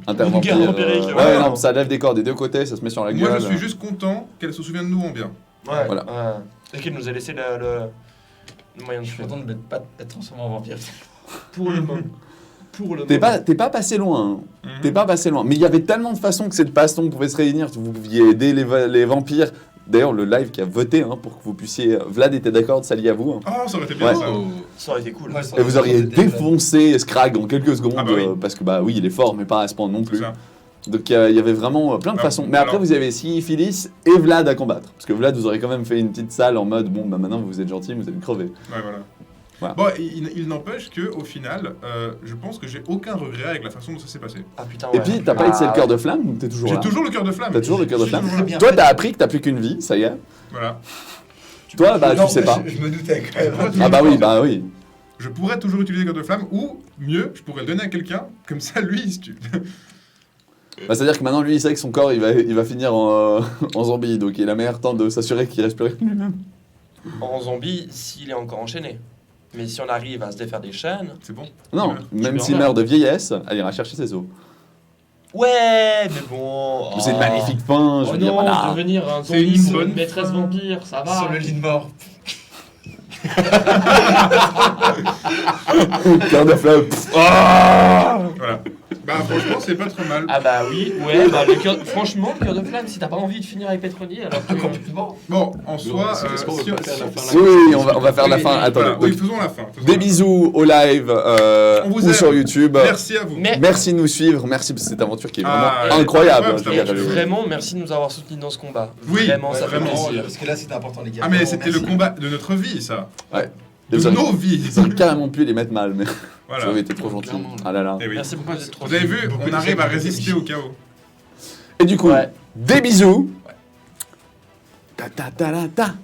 Intervampire. Une guerre vampirique, Ouais, ouais. non, ça lève des corps des deux côtés, ça se met sur la gueule. Moi, je suis juste content qu'elle se souvienne de nous en bien. Ouais, Voilà. ouais. Et qu'il nous a laissé le moyen de Je suis fuir. content de ne pas être transformé en vampire. Pour le moment. Pour le T'es moment. pas passé loin. Hein. Mhm. T'es pas passé loin. Mais il y avait tellement de façons que cette baston pouvait se réunir. Vous pouviez aider les vampires. D'ailleurs, le live qui a voté hein, pour que vous puissiez. Vlad était d'accord de s'allier à vous. Hein. Oh, ça aurait été bien Ouais. ça. Ça aurait été cool. Ouais, ça Et vous auriez aurait été défoncé Scrag en quelques secondes. Ah bah oui. Parce que, bah oui, il est fort, mais pas à ce point non C'est plus. ça. Donc il y avait vraiment plein de Ah, façons. Mais après, alors- vous avez aussi Phyllis et Vlad à combattre. Parce que Vlad, vous aurez quand même fait une petite salle en mode bon, bah maintenant vous êtes gentil, vous allez crever. Ouais, voilà. Voilà. Bon, il n'empêche qu'au final, je pense que j'ai aucun regret avec la façon dont ça s'est passé. Ah putain, Et ouais. puis, t'as pas été le cœur de flamme ou t'es toujours J'ai là toujours le cœur de flamme. T'as toujours le cœur de J'ai flamme toujours là. bien Toi, fait. t'as appris que t'as plus qu'une vie, ça y est. Voilà. Toi, bah Non, tu sais mais pas. Je me doutais quand même. Ah bah oui. Je pourrais toujours utiliser le cœur de flamme, ou mieux, je pourrais le donner à quelqu'un, comme ça lui il se tue. Bah, c'est-à-dire que maintenant, lui, il sait que son corps, il va finir en zombie. Donc il a meilleur temps de s'assurer qu'il respire lui-même. En zombie, s'il est encore enchaîné. Mais si on arrive à se défaire des chaînes. C'est bon. Non, Il même meurs s'il là. meurt de vieillesse, elle ira chercher ses os. Ouais, mais bon. C'est une magnifique fin, je Oh veux dire, non, voilà. devenir un C'est une zombie, bonne une maîtresse fin. vampire, ça va. Sur le lit de mort. Cœur de flamme. Voilà. Bah franchement, c'est pas trop mal. Ah bah oui, ouais, bah le cœur, franchement, le cœur de flamme, si t'as pas envie de finir avec Petroni, alors que... Complètement. Bon, en soi, Est-ce qu'on si veut on- pas faire la fin Oui, oui, on va faire la fin. Voilà, Attendez. oui, donc, faisons la fin. faisons des la fin. bisous au live On vous ou aime. sur YouTube. Merci à vous. Mais Merci de nous suivre. Merci pour cette aventure qui est vraiment Ah, incroyable. ouais, je veux dire, c'est Vraiment, merci de nous avoir soutenus dans ce combat. Oui, Vraiment, ça fait vraiment. plaisir. Parce que là, c'était important, les gars. Ah mais Vraiment, c'était le merci. combat de notre vie, ça. Ouais. De Ils auraient- nos vies. Ils auraient carrément pu les mettre mal, mais ça Voilà. avait été trop gentil. Clairement. Ah là là. Eh oui. Merci beaucoup d'être trop Vous avez vu, Beaucoup on de arrive à sacrifices. résister au chaos. Et du coup, Ouais. des bisous. Ta ta ta ta ta.